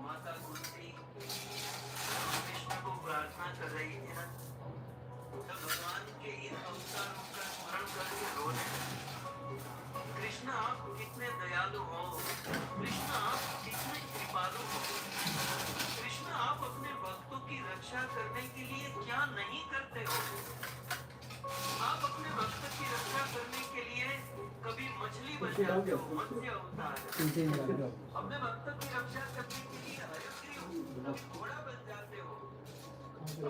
Speaker 6: माता कुंती कृष्ण को प्रार्थना कर रही थी ना, तब भगवान के इन अवतारों का स्मरण करके रोने लगी। कृष्ण आप कितने दयालु हो, कृष्ण आप कितने कृपालु हो, कृष्ण आप अपने भक्तों की रक्षा करने के लिए क्या नहीं करते हो। आप अपने भक्त की रक्षा करने के लिए कभी मछली बन जाते हो, मत्स्य अवतार, अपने भक्त की रक्षा करने के लिए हयग्रीव कभी घोड़ा बन जाते हो,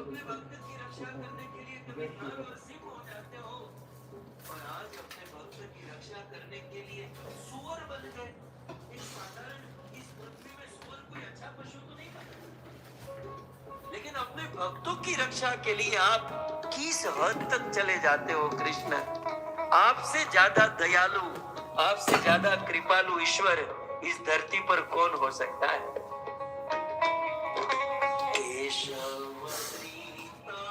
Speaker 6: अपने भक्त की रक्षा करने के लिए कभी नर और सिंह हो जाते हो, और आज अपने भक्त की रक्षा करने के लिए सूअर बन गए। एक साधारण इस पृथ्वी में सूअर कोई अच्छा पशु तो नहीं बना, लेकिन अपने भक्तों की रक्षा के लिए आप किस हद तक चले जाते हो कृष्ण। आपसे ज्यादा दयालु, आपसे ज्यादा कृपालु ईश्वर इस धरती पर कौन हो सकता है। केशव प्रीता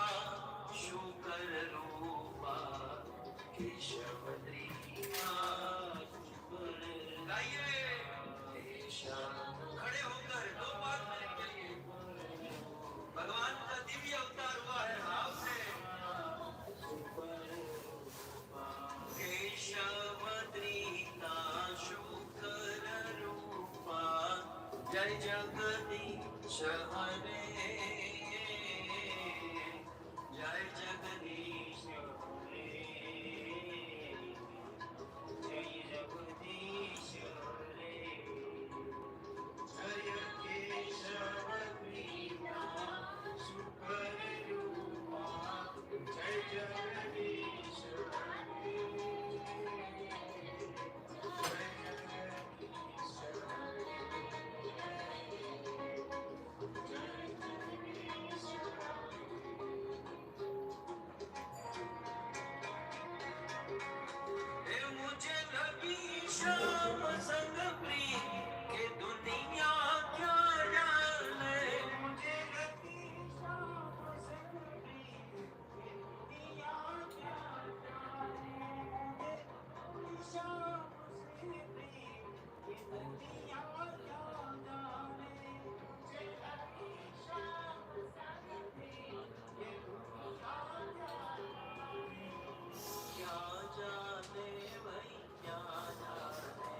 Speaker 6: शुकर रूपा, केशव प्रीता शुकर। गाइए केशव। खड़े होकर दो बार करेंगे। भगवान का दिव्य अवतार हुआ है भाव से। केशव प्रीता शुकर रूपा, जय जगदीश हरे, जय जगदीश हरे, जय जगदीश हरे, जय केशव प्रीता शुकर रूपा, जय जगदीश हरे, जय जगदीश हे मुझे लगी श्याम संग प्रिय के दुनिया क्या जाने, मुझे लगी श्याम संग प्रिय के दुनिया क्या जाने, श्याम संग प्रिय के दुनिया क्या जाने, मुझे लगी श्याम संग प्रिय के दुनिया क्या जाने, क्या जाने भाई क्या जाने।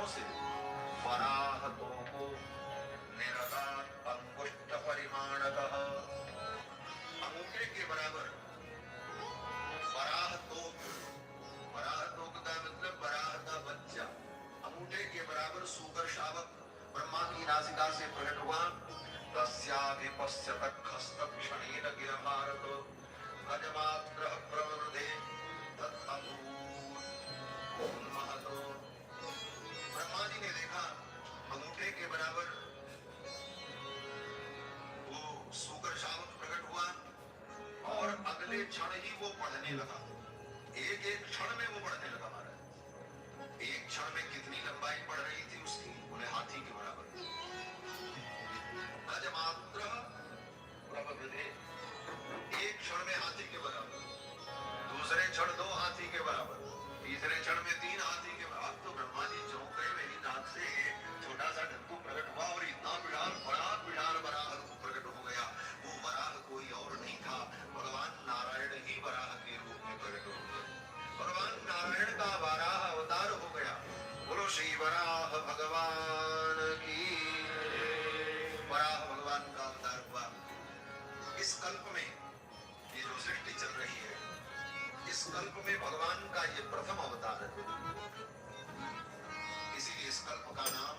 Speaker 7: से वराह तो को निरदान अंगुष्ठ परिमाणतः अंगूठे के बराबर वराह तोक का मतलब वराह का बच्चा अंगूठे के बराबर सूकर शावक ब्रह्मा की नासिका से प्रकट हुआ। तस्याभिपश्यत खस्तक्षणेन गिरभारत गजमात्रः प्रवृद्धे तदभूत् महतो। ब्रह्मा जी ने देखा अंगूठे के बराबर वो सूकर शावक प्रकट हुआ और अगले क्षण ही वो बढ़ने लगा। एक एक क्षण में वो बढ़ने लगा। महाराज एक क्षण में कितनी लंबाई बढ़ रही थी उसकी, बोले हाथी के बराबर। गजमात्र प्रवृद्धे एक क्षण में हाथी के बराबर, दूसरे क्षण 2 हाथी के बराबर, तीसरे क्षण में 3 हाथी के बराबर। तो ब्रह्मा जी चौंक गए, मेरी नाक से छोटा सा डंकू प्रकट हुआ और इतना विशाल बड़ा विशाल वराह रूप प्रकट हो गया। वो वराह कोई और नहीं था, भगवान नारायण ही वराह के रूप में प्रकट हो गए। भगवान नारायण का वराह अवतार हो गया। बोलो श्री वराह भगवान की। वराह भगवान का अवतार हुआ। इस कल्प में ये जो सृष्टि चल रही है, इस कल्प में भगवान का ये प्रथम अवतार है। इसीलिए इस कल्प का नाम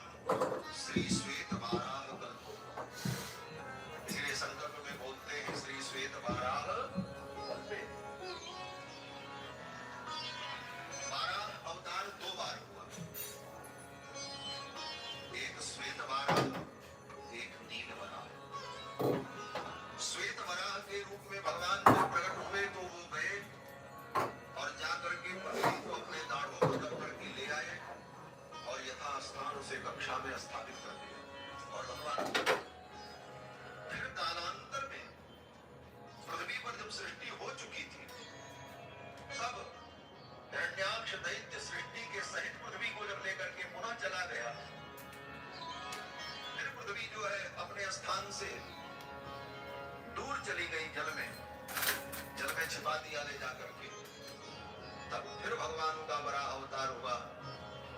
Speaker 7: श्री श्वेत वाराह कल्प। इसीलिए संकल्प में बोलते हैं श्री श्वेत वाराह कल्पे। वाराह अवतार 2 बार हुआ, एक श्वेत वाराह, एक नील वराह। श्वेत वराह के रूप में भगवान जब प्रकट हुए तो वो गए और जाकर के पृथ्वी को अपने दाढ़ों को दबकर के ले आए और यथास्थान उसे कक्षा में स्थापित कर दिया। और भगवान फिर कालांतर में पृथ्वी पर जब सृष्टि हो चुकी थी तब हिरण्याक्ष दैत्य सृष्टि के सहित पृथ्वी को जब लेकर के पुनः चला गया, फिर पृथ्वी जो है अपने स्थान से दूर चली गई, जल में छिपा दिया ले जाकर के। तब फिर भगवान का वराह अवतार हुआ।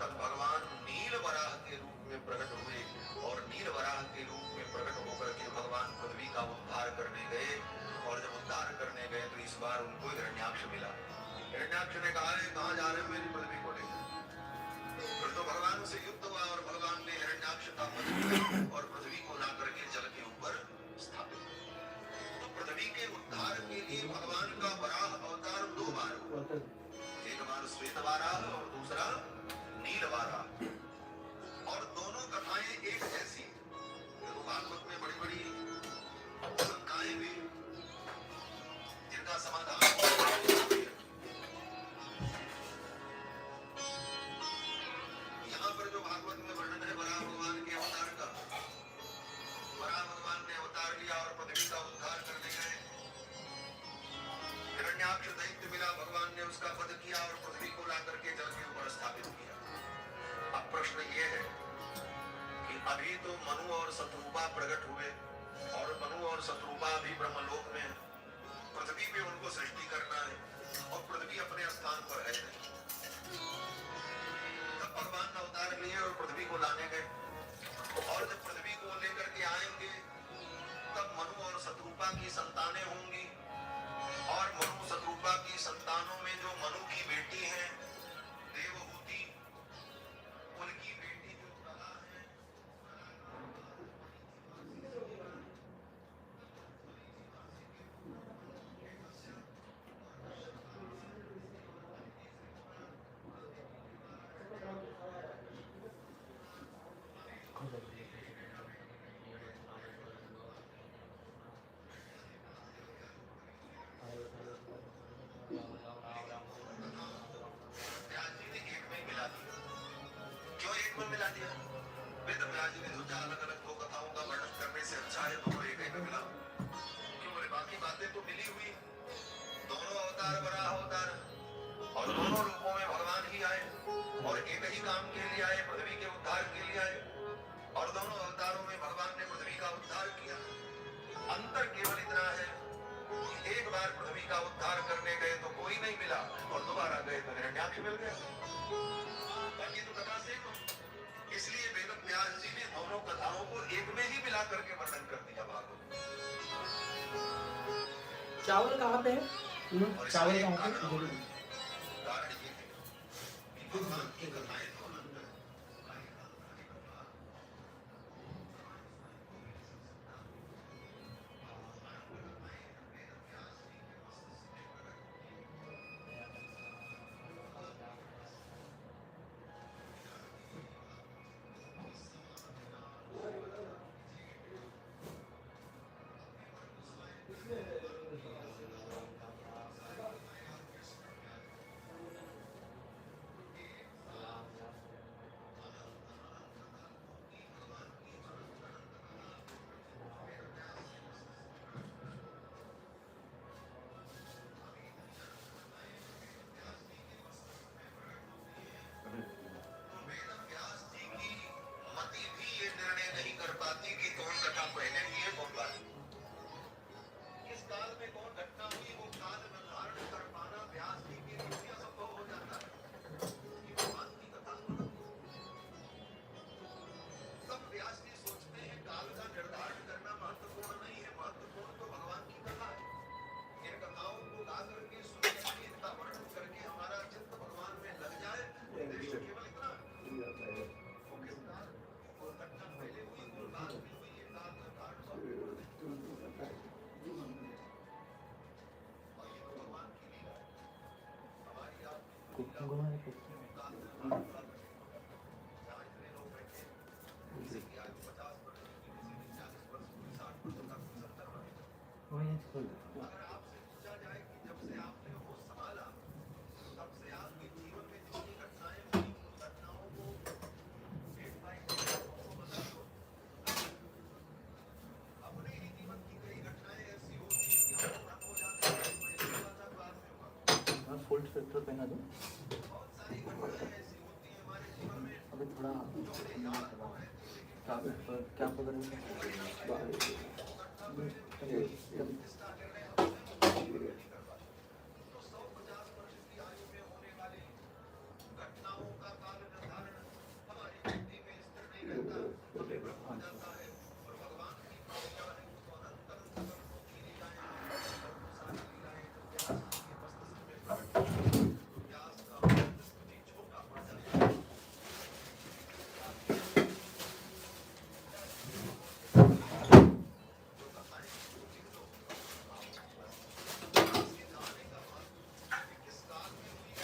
Speaker 7: तब भगवान नील वराह के रूप में प्रकट हुए और नील वराह के रूप में प्रकट होकर के भगवान पृथ्वी का उद्धार करने गए। और जब उद्धार करने गए तो इस बार उनको हिरण्याक्ष मिला। हिरण्याक्ष ने कहा है कहाँ जा रहे हो मेरी पृथ्वी को लेकर। फिर तो भगवान से युद्ध हुआ और भगवान ने हिरण्याक्ष का वध किया और पृथ्वी को ला करके जल के ऊपर स्थापित। तो पृथ्वी के उद्धार के लिए भगवान का वराह अवतार 2 बार हुआ, एक बार श्वेत वाराह और दूसरा नील वाराह। और दोनों कथाएं एक जैसी। देखो भागवत में बड़ी बड़ी शंकाएं भी जिनका समाधान यहाँ पर जो भागवत में वर्णन है वराह भगवान के अवतार का, वराह भगवान ने अवतार लिया और पृथ्वी का उद्धार करने गए। हिरण्याक्ष दैत्य मिला, भगवान ने उसका वध किया और पृथ्वी को ला करके जल के ऊपर स्थापित किया। अब प्रश्न ये है कि अभी तो मनु और शत्रुपा प्रकट हुए और मनु और शत्रुपा अभी ब्रह्मलोक में है। पृथ्वी पे उनको सृष्टि करना है और पृथ्वी अपने स्थान पर है। तब भगवान ने अवतार लिए और पृथ्वी को लाने गए। और जब पृथ्वी को लेकर के आएंगे तब मनु और शत्रुपा की संतानें होंगी और मनु शत्रुपा की संतानों में जो मनु की बेटी है देवहूति, उनकी बेटी जो प्रभा है, मिल गया। बाकी तो कथा सेम है।
Speaker 1: चावल कहाँ पे है? चावल कहाँ पे?
Speaker 7: कारण ये है कि भगवान की कथाएं तो अनंत है। व्यास जी की मति भी ये निर्णय नहीं कर पाती कि कौन कथा पहले हुई है कौन बाद में। किस काल में कौन घटना हुई वो काल निर्धारण कर पाना व्यास जी के लिए असंभव हो जाता है। कि भगवान की कथा तब व्यास जी सोचते हैं काल का निर्धारण करना महत्वपूर्ण नहीं है, महत्वपूर्ण तो भगवान की कथा है। इन कथाओं को गा करके सुन करके इनका वर्णन करके हमारा चित्त भगवान में लग जाए, उद्देश्य केवल इतना है। वो किस काल वो घटना पहले हुई वो बाद में हुई ये काल निर्धारण महत्वपूर्ण नहीं। और ये तो भगवान की लीला है। हमारी आपकी लीला काल निर्धारण वाला बने। जहाँ इतने लोग बैठे हैं, किसी की आयु 50 वर्ष की, किसी की 40 वर्ष की, 60 वर्ष का, 70 वर्ष का। अगर आपसे पूछा जाए कि जब से आपने होश संभाला तब से आपके जीवन में जितनी घटनाएं हुई उन घटनाओं को डेट बाय डेट आपको बता दो। अपने ही जीवन की कई घटनाएं ऐसी होती हैं कि हम भ्रम हो जाते हैं, पहले हुआ था बाद में हुआ।
Speaker 1: फुल स्वेटर पहना दो।
Speaker 7: बहुत सारी घटनाएं ऐसी होती हैं हमारे जीवन में
Speaker 1: अभी थोड़ा
Speaker 7: जो हमें याद तो रहती है, लेकिन
Speaker 1: क्या पकड़
Speaker 7: जिसका निर्णय हम स्वयं नहीं कर पाते। तो 150 वर्ष की आयु में होने वाली घटनाओं का काल निर्धारण हमारी बुद्धि में स्थिर नहीं रहता, हमें भ्रम हो जाता है। और भगवान की लीला है वो तो अनंत अनंत वर्षों की लीलाएं हैं। और वो सारी लीलाएं जब व्यास जी के मस्तिष्क में प्रकट होती हैं, तो व्यास का मस्तिष्क भी छोटा पड़ जाता है। जो कथाएं लिख लो सिखाने का महत्व कि किस काल में हुई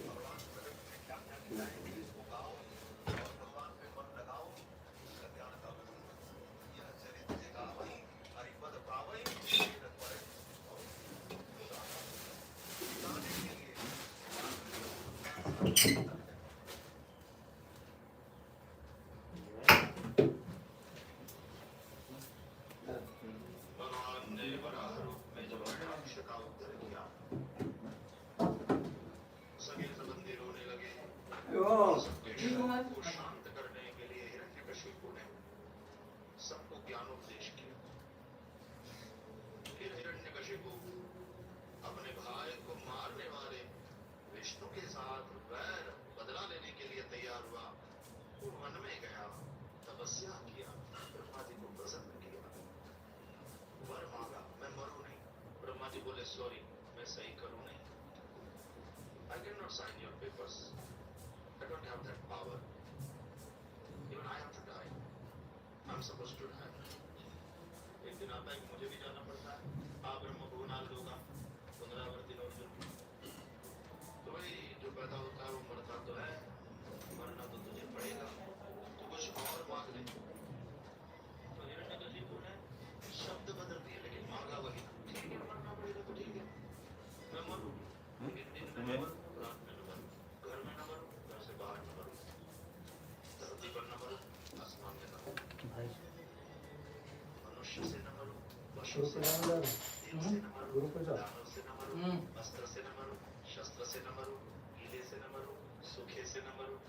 Speaker 7: भगवान प्रकट में क्या क्या लीलाएं हुई इसको गाओ और भगवान पे मन लगाओ, कल्याण का वर्णन। यह चरित्र से गावई हरिपद पावई तीरथ पर गाने के लिए भगवान ने वराह रूप में जब राक्ष का उद्धार किया, सभी संबंधी रोने लगे। सबके शोक को शांत करने के लिए हिरण्यकशिपु ने सबको ज्ञानोपदेश किया। फिर हिरण्यकशिपु अपने भाई को मारने वाले विष्णु के साथ वैर बदला लेने के लिए तैयार हुआ। वो वन में गया, तपस्या किया, ब्रह्मा जी को प्रसन्न किया, वर मांगा, मैं मरूं नहीं। ब्रह्मा जी बोले सॉरी, मैं सही करूं नहीं। I cannot sign your papers. I don't have that power. Even I have to die. I'm supposed to die. एक दिन आता है कि मुझे भी जाना पड़ता है। आप ब्रह्म भुवनाल होगा 15 दिन और दिन। तो भाई जो पैदा होता है वो मरता तो है, मरना तो तुझे पड़ेगा, तो कुछ और मांग ले। तो हिरण्यकशिपु ने शब्द बदल दिए लेकिन मांगा वही। ठीक है, मरना पड़ेगा तो ठीक है, मैं मरूं, लेकिन दिन में न मरूं, रात में न मरूं, घर में न मरूं, घर से बाहर न मरूं, धरती पर न मरूं, आसमान में न मरूं, मनुष्य से न मरूं, पशु से न मरूं, दिल से न मरूं, दानव से न मरूं, अस्त्र से न मरूं, शस्त्र से न मरूं, गीले से न मरूं, सूखे से न मरूं।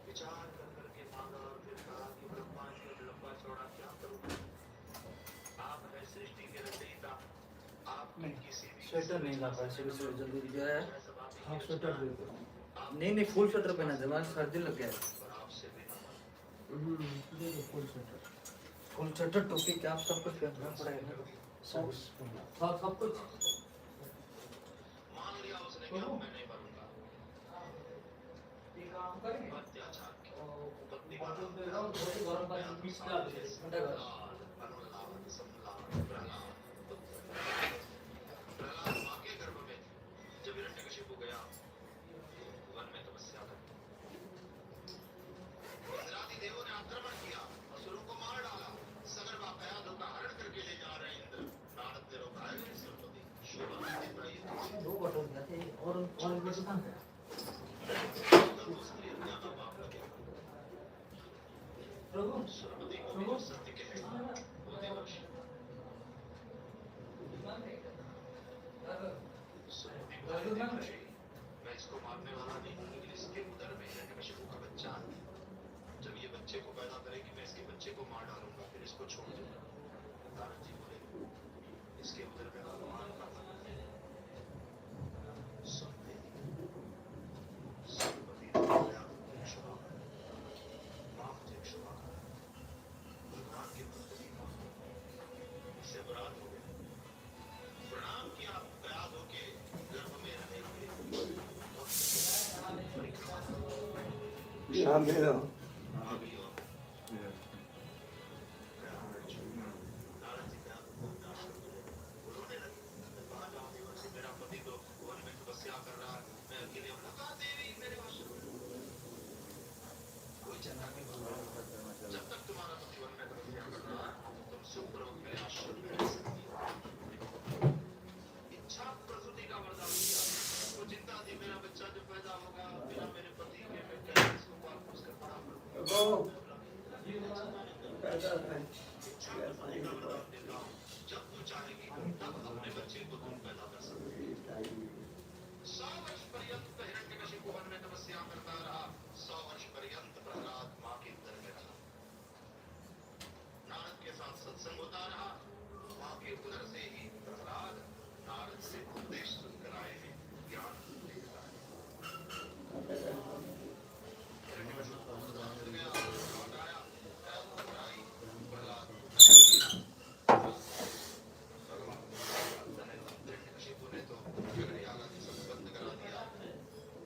Speaker 7: विचार कर करके मांगा और फिर कहा कि ब्रह्मा जी अब लंबा चौड़ा क्या करूं? आप है सृष्टि के रचयिता, आप किसी भी
Speaker 1: स्वेटर नहीं ला पाए, सुबह जल्दी गया है।
Speaker 7: हाँ स्वेटर दे दो।
Speaker 1: नहीं फुल स्वेटर पहना दे, हमारे सर्दी लग गया है।
Speaker 7: और आपसे भी न मरूं।
Speaker 2: फुल स्वेटर
Speaker 5: फुल चटर टोपी क्या सब कुछ पहनना पड़ेगा ना। सब कुछ
Speaker 7: मान लिया उसने कि अब मैं नहीं मरूंगा। अत्याचार की पत्नी का नाम
Speaker 5: गरम पानी में मिक्स डाल दे ठंडा कर।
Speaker 7: लाल, अनुलाल, संलाल, प्रहलाद, प्रहलाद मां के गर्भ में थी। जब हिरण्यकशिपु गया वन में तपस्या करने, इंद्रादि देवों ने आक्रमण किया, असुरों को मार डाला। सगर्भा कयाधों का हरण करके ले जा रहे इंद्र। नारद ने रोका है कि सरस्वती शोभा नहीं देता ये तो।
Speaker 5: दो बटन जाते और इनमें से कहां है?
Speaker 7: तब उसने ज्ञान पाप लगे।
Speaker 5: प्रभु
Speaker 7: सरस्वती को भी जो सत्य कहे वो देवर्षि। सरस्वती बोले, देवर्षि मैं इसको मारने वाला नहीं हूँ, लेकिन इसके उदर में हिरण्यकशिपु का बच्चा है। जब ये बच्चे को पैदा करेगी मैं इसके बच्चे को मार डालूंगा, फिर इसको छोड़ दूंगा। नारद जी बोले, इसके उदर में भगवान का मन है। सुनते ही सरस्वती ने बोला, क्षमा कर, मां मुझे क्षमा कर। भगवान के भक्त की मां इससे अपराध हो गया। प्रणाम किया कयाधों के गर्भ में रहे हुए परिक्रमा
Speaker 2: शाम दे दो।
Speaker 7: आगे और नारद जी कयाधों को आश्रम मिले। उन्होंने कहा, जाओ देवर्षि, मेरा पति तो वन में तपस्या कर रहा है, मैं अकेले हूं। लगा देवी मेरे आश्रम में कोई चिंता नहीं करो। जब तक तुम्हारा पति वन में तपस्या कर रहा है तुम सुखपूर्वक मेरे आश्रम में रह सकती हो। इच्छा प्रसूति का वरदान दिया। वो चिंता थी, मेरा बच्चा जब पैदा होगा बिना मेरे पति के मैं कैसे इसको पाल पोस कर बड़ा करूंगा। इच्छा प्रसूति का वरदान देता हूं, जब तू चाहेगी तब अपने बच्चे को तुम पैदा कर सकती हो। 100 वर्ष पर्यंत हिरण्यकशिपु वन में तपस्या करता रहा। 100 वर्ष पर्यंत प्रहलाद मां के उदर में रहा। नारद के साथ सत्संग होता रहा। मां के उदर से ही प्रहलाद नारद से उपदेश सुनकर आए हैं, ज्ञान लेकर आए। हिरण्यकशिपु को वरदान मिल गया, लौट आया, आई प्रहलाद भगवान हिरण्यकशिपु ने तो झगड़े आदि सब बंद करा दिया।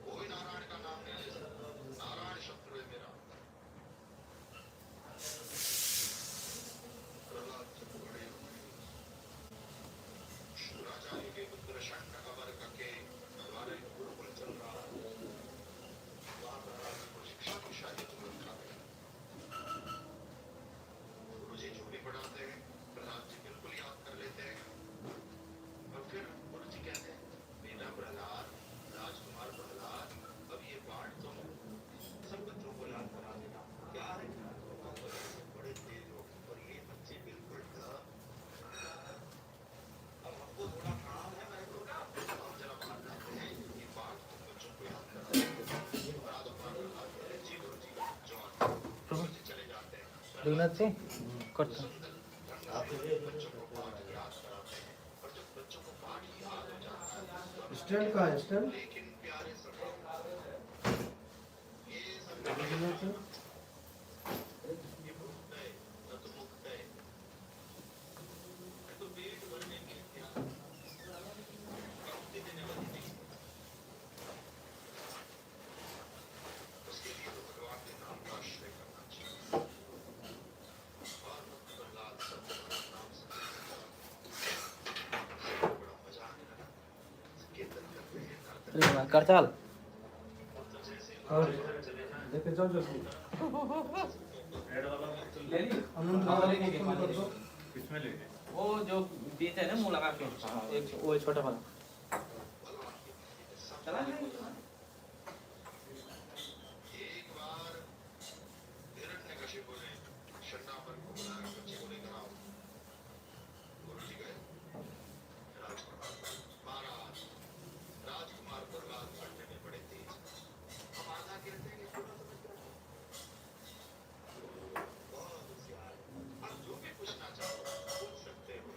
Speaker 7: कोई नारायण का नाम नहीं ले सकता। नारायण शत्रु है मेरा। प्रहलाद जब बड़े हुए, शुक्राचार्य के पुत्र शंख अवर के द्वारा एक गुरुकुल चल रहा है। वहां प्रहलाद को शिक्षा की शाही रखा गया। गुरु जी जो भी पढ़ाते हैं प्रहलाद जी बिल्कुल याद कर लेते हैं। और फिर गुरु जी कहते हैं, बेटा प्रहलाद, राजकुमार प्रहलाद, अब ये पाठ तुम सब बच्चों को याद करा देना। क्या है, बड़े तेज हो और ये बच्चे बिल्कुल डर। अब हमको थोड़ा काम है, मैं तो हम जरा बाहर जाते हैं, ये पाठ तुम बच्चों को याद करा देना। राजकुमार प्रहलाद बोले, जी गुरु जी, जो गुरु जी चले जाते हैं।
Speaker 5: रघुनाथ जी करता
Speaker 7: सुंदर ढंग से बच्चों को पाठ याद कराते हैं। और जब बच्चों को पाठ याद हो जाता है तो
Speaker 2: स्टैंड का है स्टैंड।
Speaker 7: लेकिन प्यारे सभी ये सब ये मुख गए न तो मुख गए न तो पेट भरने के क्या कौती देने वाली नहीं। उसके लिए तो भगवान के नाम का आश्रय करना चाहिए। और प्रहलाद सब नाम से बड़ा मजा आने लगा। कीर्तन करते हैं, नर्तन
Speaker 5: कर चाल
Speaker 7: तो जैसे
Speaker 2: और देखे जाओ जो
Speaker 1: किसमें लेके
Speaker 5: वो जो बीच है ना मुंह लगा के एक वो छोटा वाला चला
Speaker 7: एक बार हिरण्यकशिपु ने शंडापर को बुलाया, बच्चे को लेकर आओ। गुरु जी गए। महाराज राजकुमार प्रहलाद पढ़ने में बड़े तेज। हम आधा कहते हैं कि पूरा समझ गए। बहुत होशियार। आप जो भी पूछना चाहो पूछ सकते हो।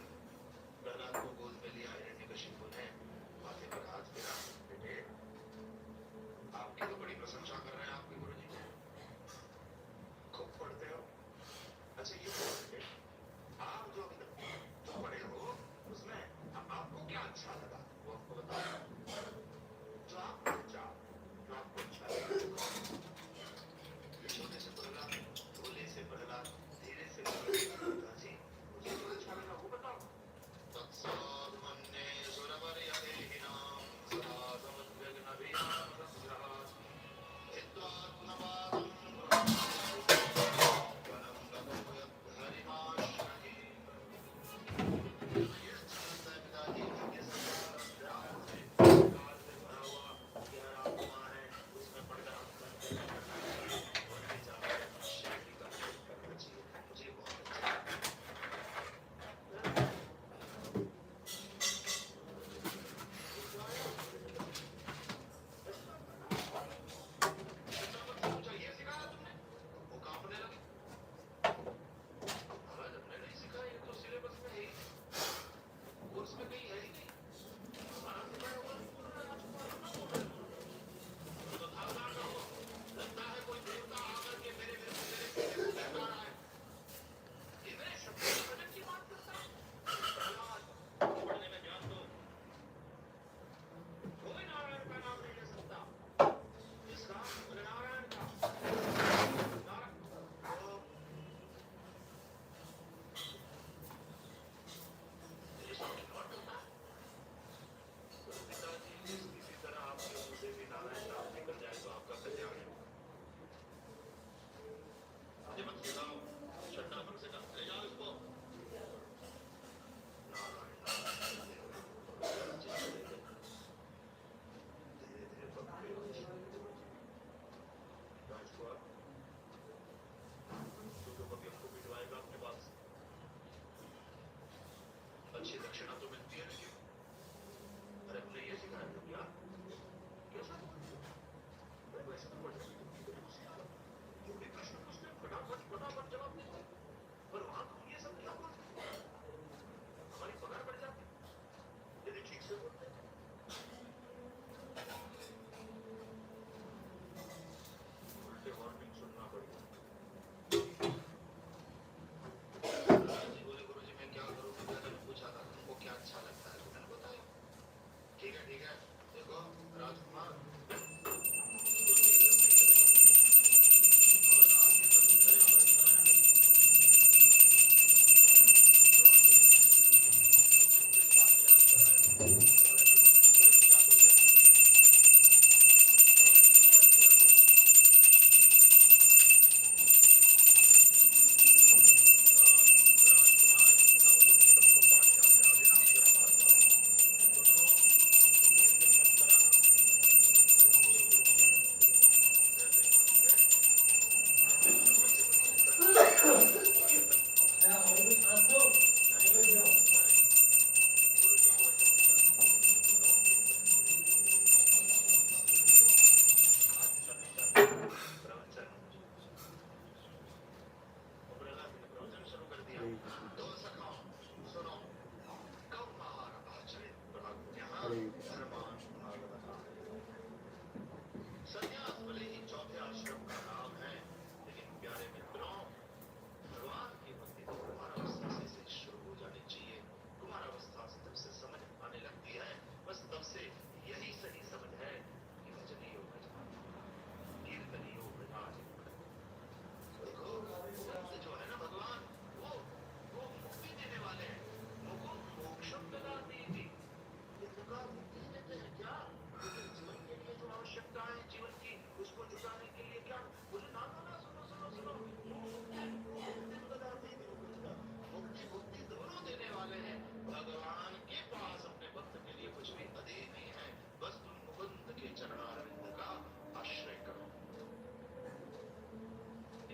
Speaker 7: प्रहलाद को गोद में लिया हिरण्यकशिपु ने, माथे पर हाथ फेरा, बेटे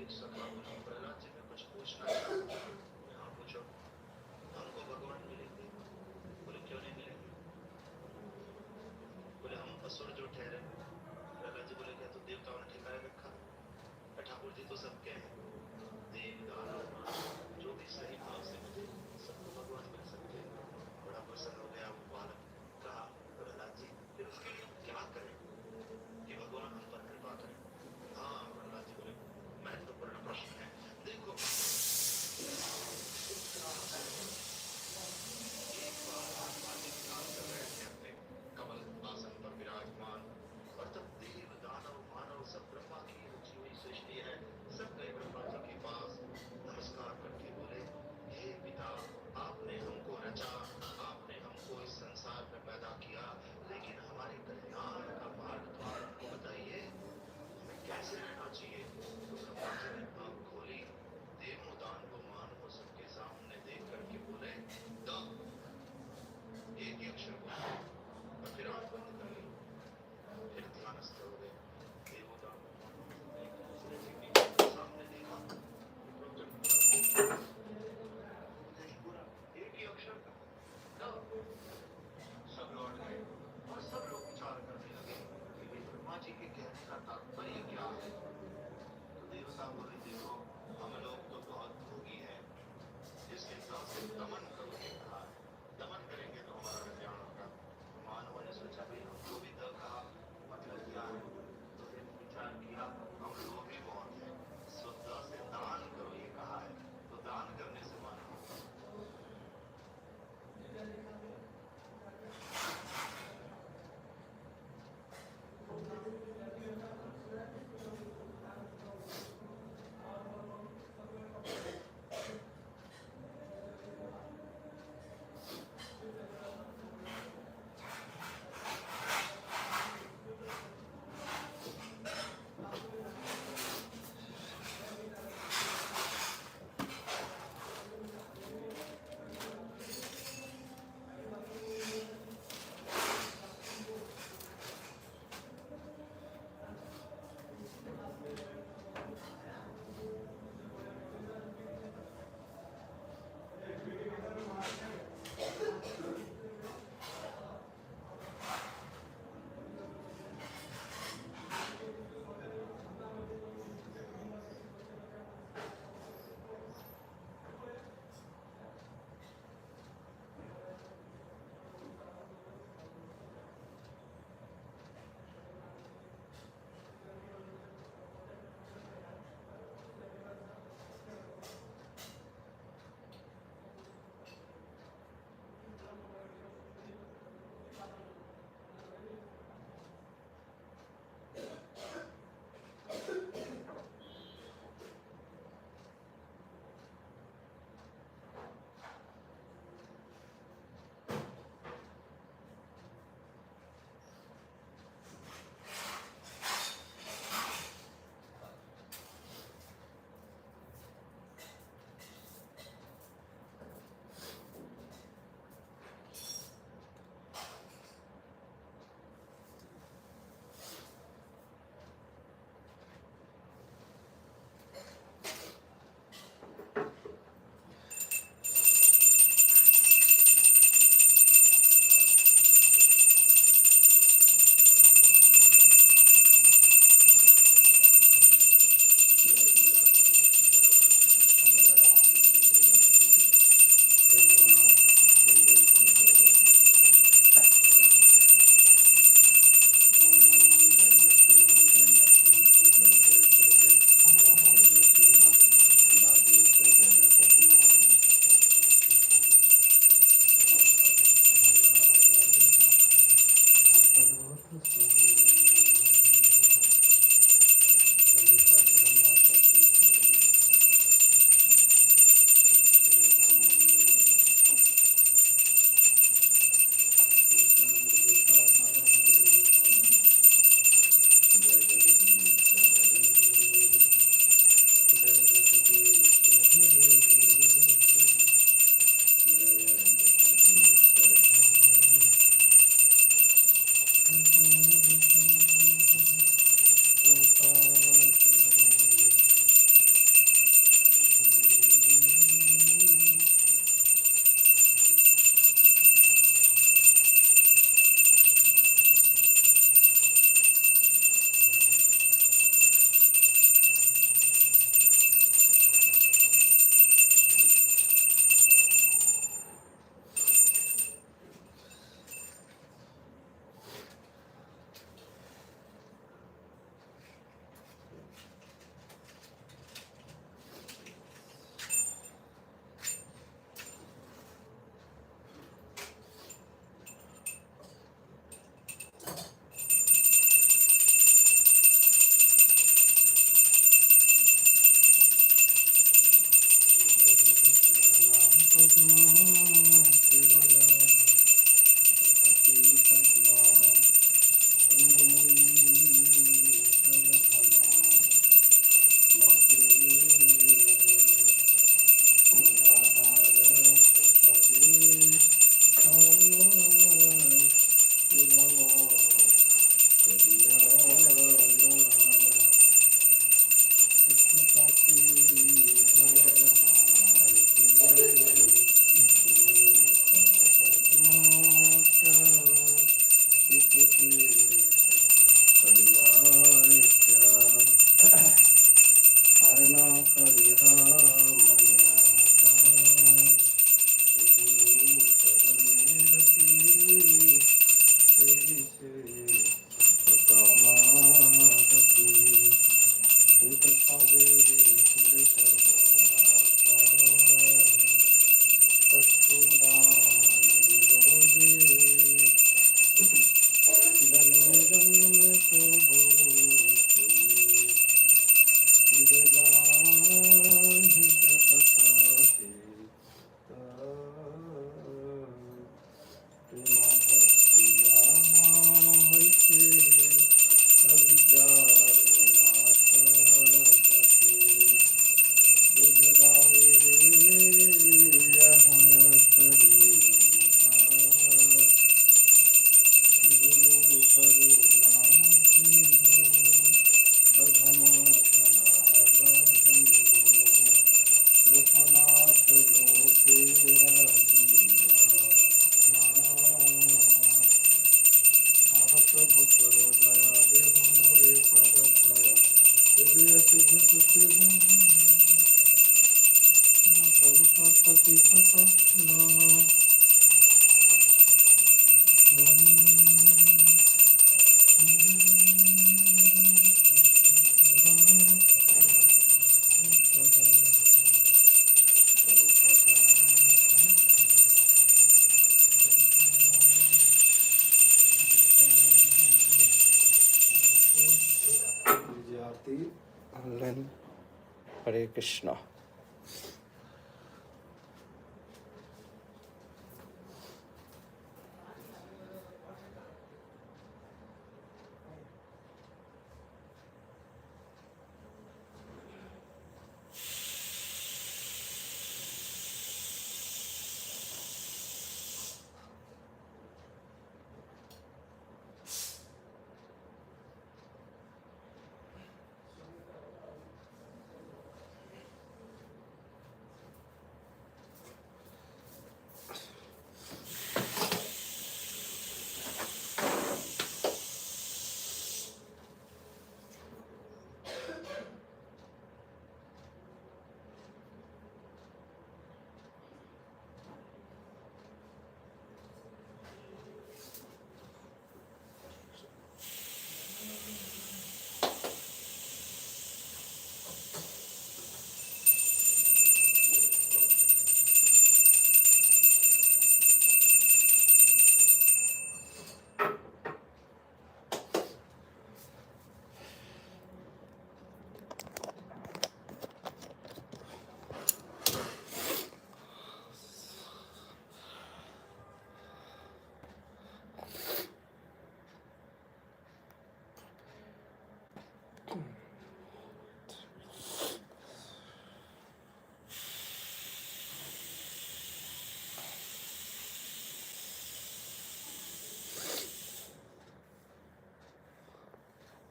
Speaker 7: एक सभा बोला, प्रहलाद जी मैं कुछ पूछना चाहता हूँ। हाँ पूछो। हमको भगवान मिलेंगे? बोले क्यों नहीं मिलेंगे? बोले हम असुर जो ठहरे। प्रहलाद जी बोले क्या तो देवताओं ने ठिकाने रखा? ठाकुर जी तो सबके हैं, देव दानव मानव जो भी सही भाव से मिले सबको भगवान मिल सकते हैं। बड़ा प्रसन्न हो गया वो बालक। कहा प्रहलाद जी फिर उसके लिए हम क्या करें कि भगवान हम पर कृपा करें? हाँ प्रहलाद जी बोले महत्वपूर्ण प्रश्न है। देखो एक बार आप बाली विलास कर रहे थे अपने कमल आसन पर विराजमान, और तब देव दानव मानव सब ब्रह्मा की रची हुई सृष्टि है, सब गए ब्रह्मा जी के पास नमस्कार करके बोले हे पिता आपने हमको रचा, आपने हमको इस संसार में पैदा किया, लेकिन हमारे कल्याण का मार्ग तो आप हमको बताइए, हमें कैसे रहना चाहिए? तो ब्रह्मा जी ने आंख खोली, देवों दानवों मानवों सबके सामने देख करके बोले द एक ही अक्षर बोला और फिर आंख बंद कर ली। फिर ध्यानस्थ हो गए। देवों दानवों मानवों ने एक दूसरे के सामने देखा, नहीं पूरा एक ही अक्षर था द। सब लौट गए और सब लोग विचार करने लगे कि भाई ब्रह्मा जी के कहने का तात्पर्य क्या है।
Speaker 2: पद्मा केवला सती पद्मा कुंडमुई सलधना मते आहार सपदे प्रभु करो दया देहु मोरे पद छाया पति पता
Speaker 3: Hare Krishna.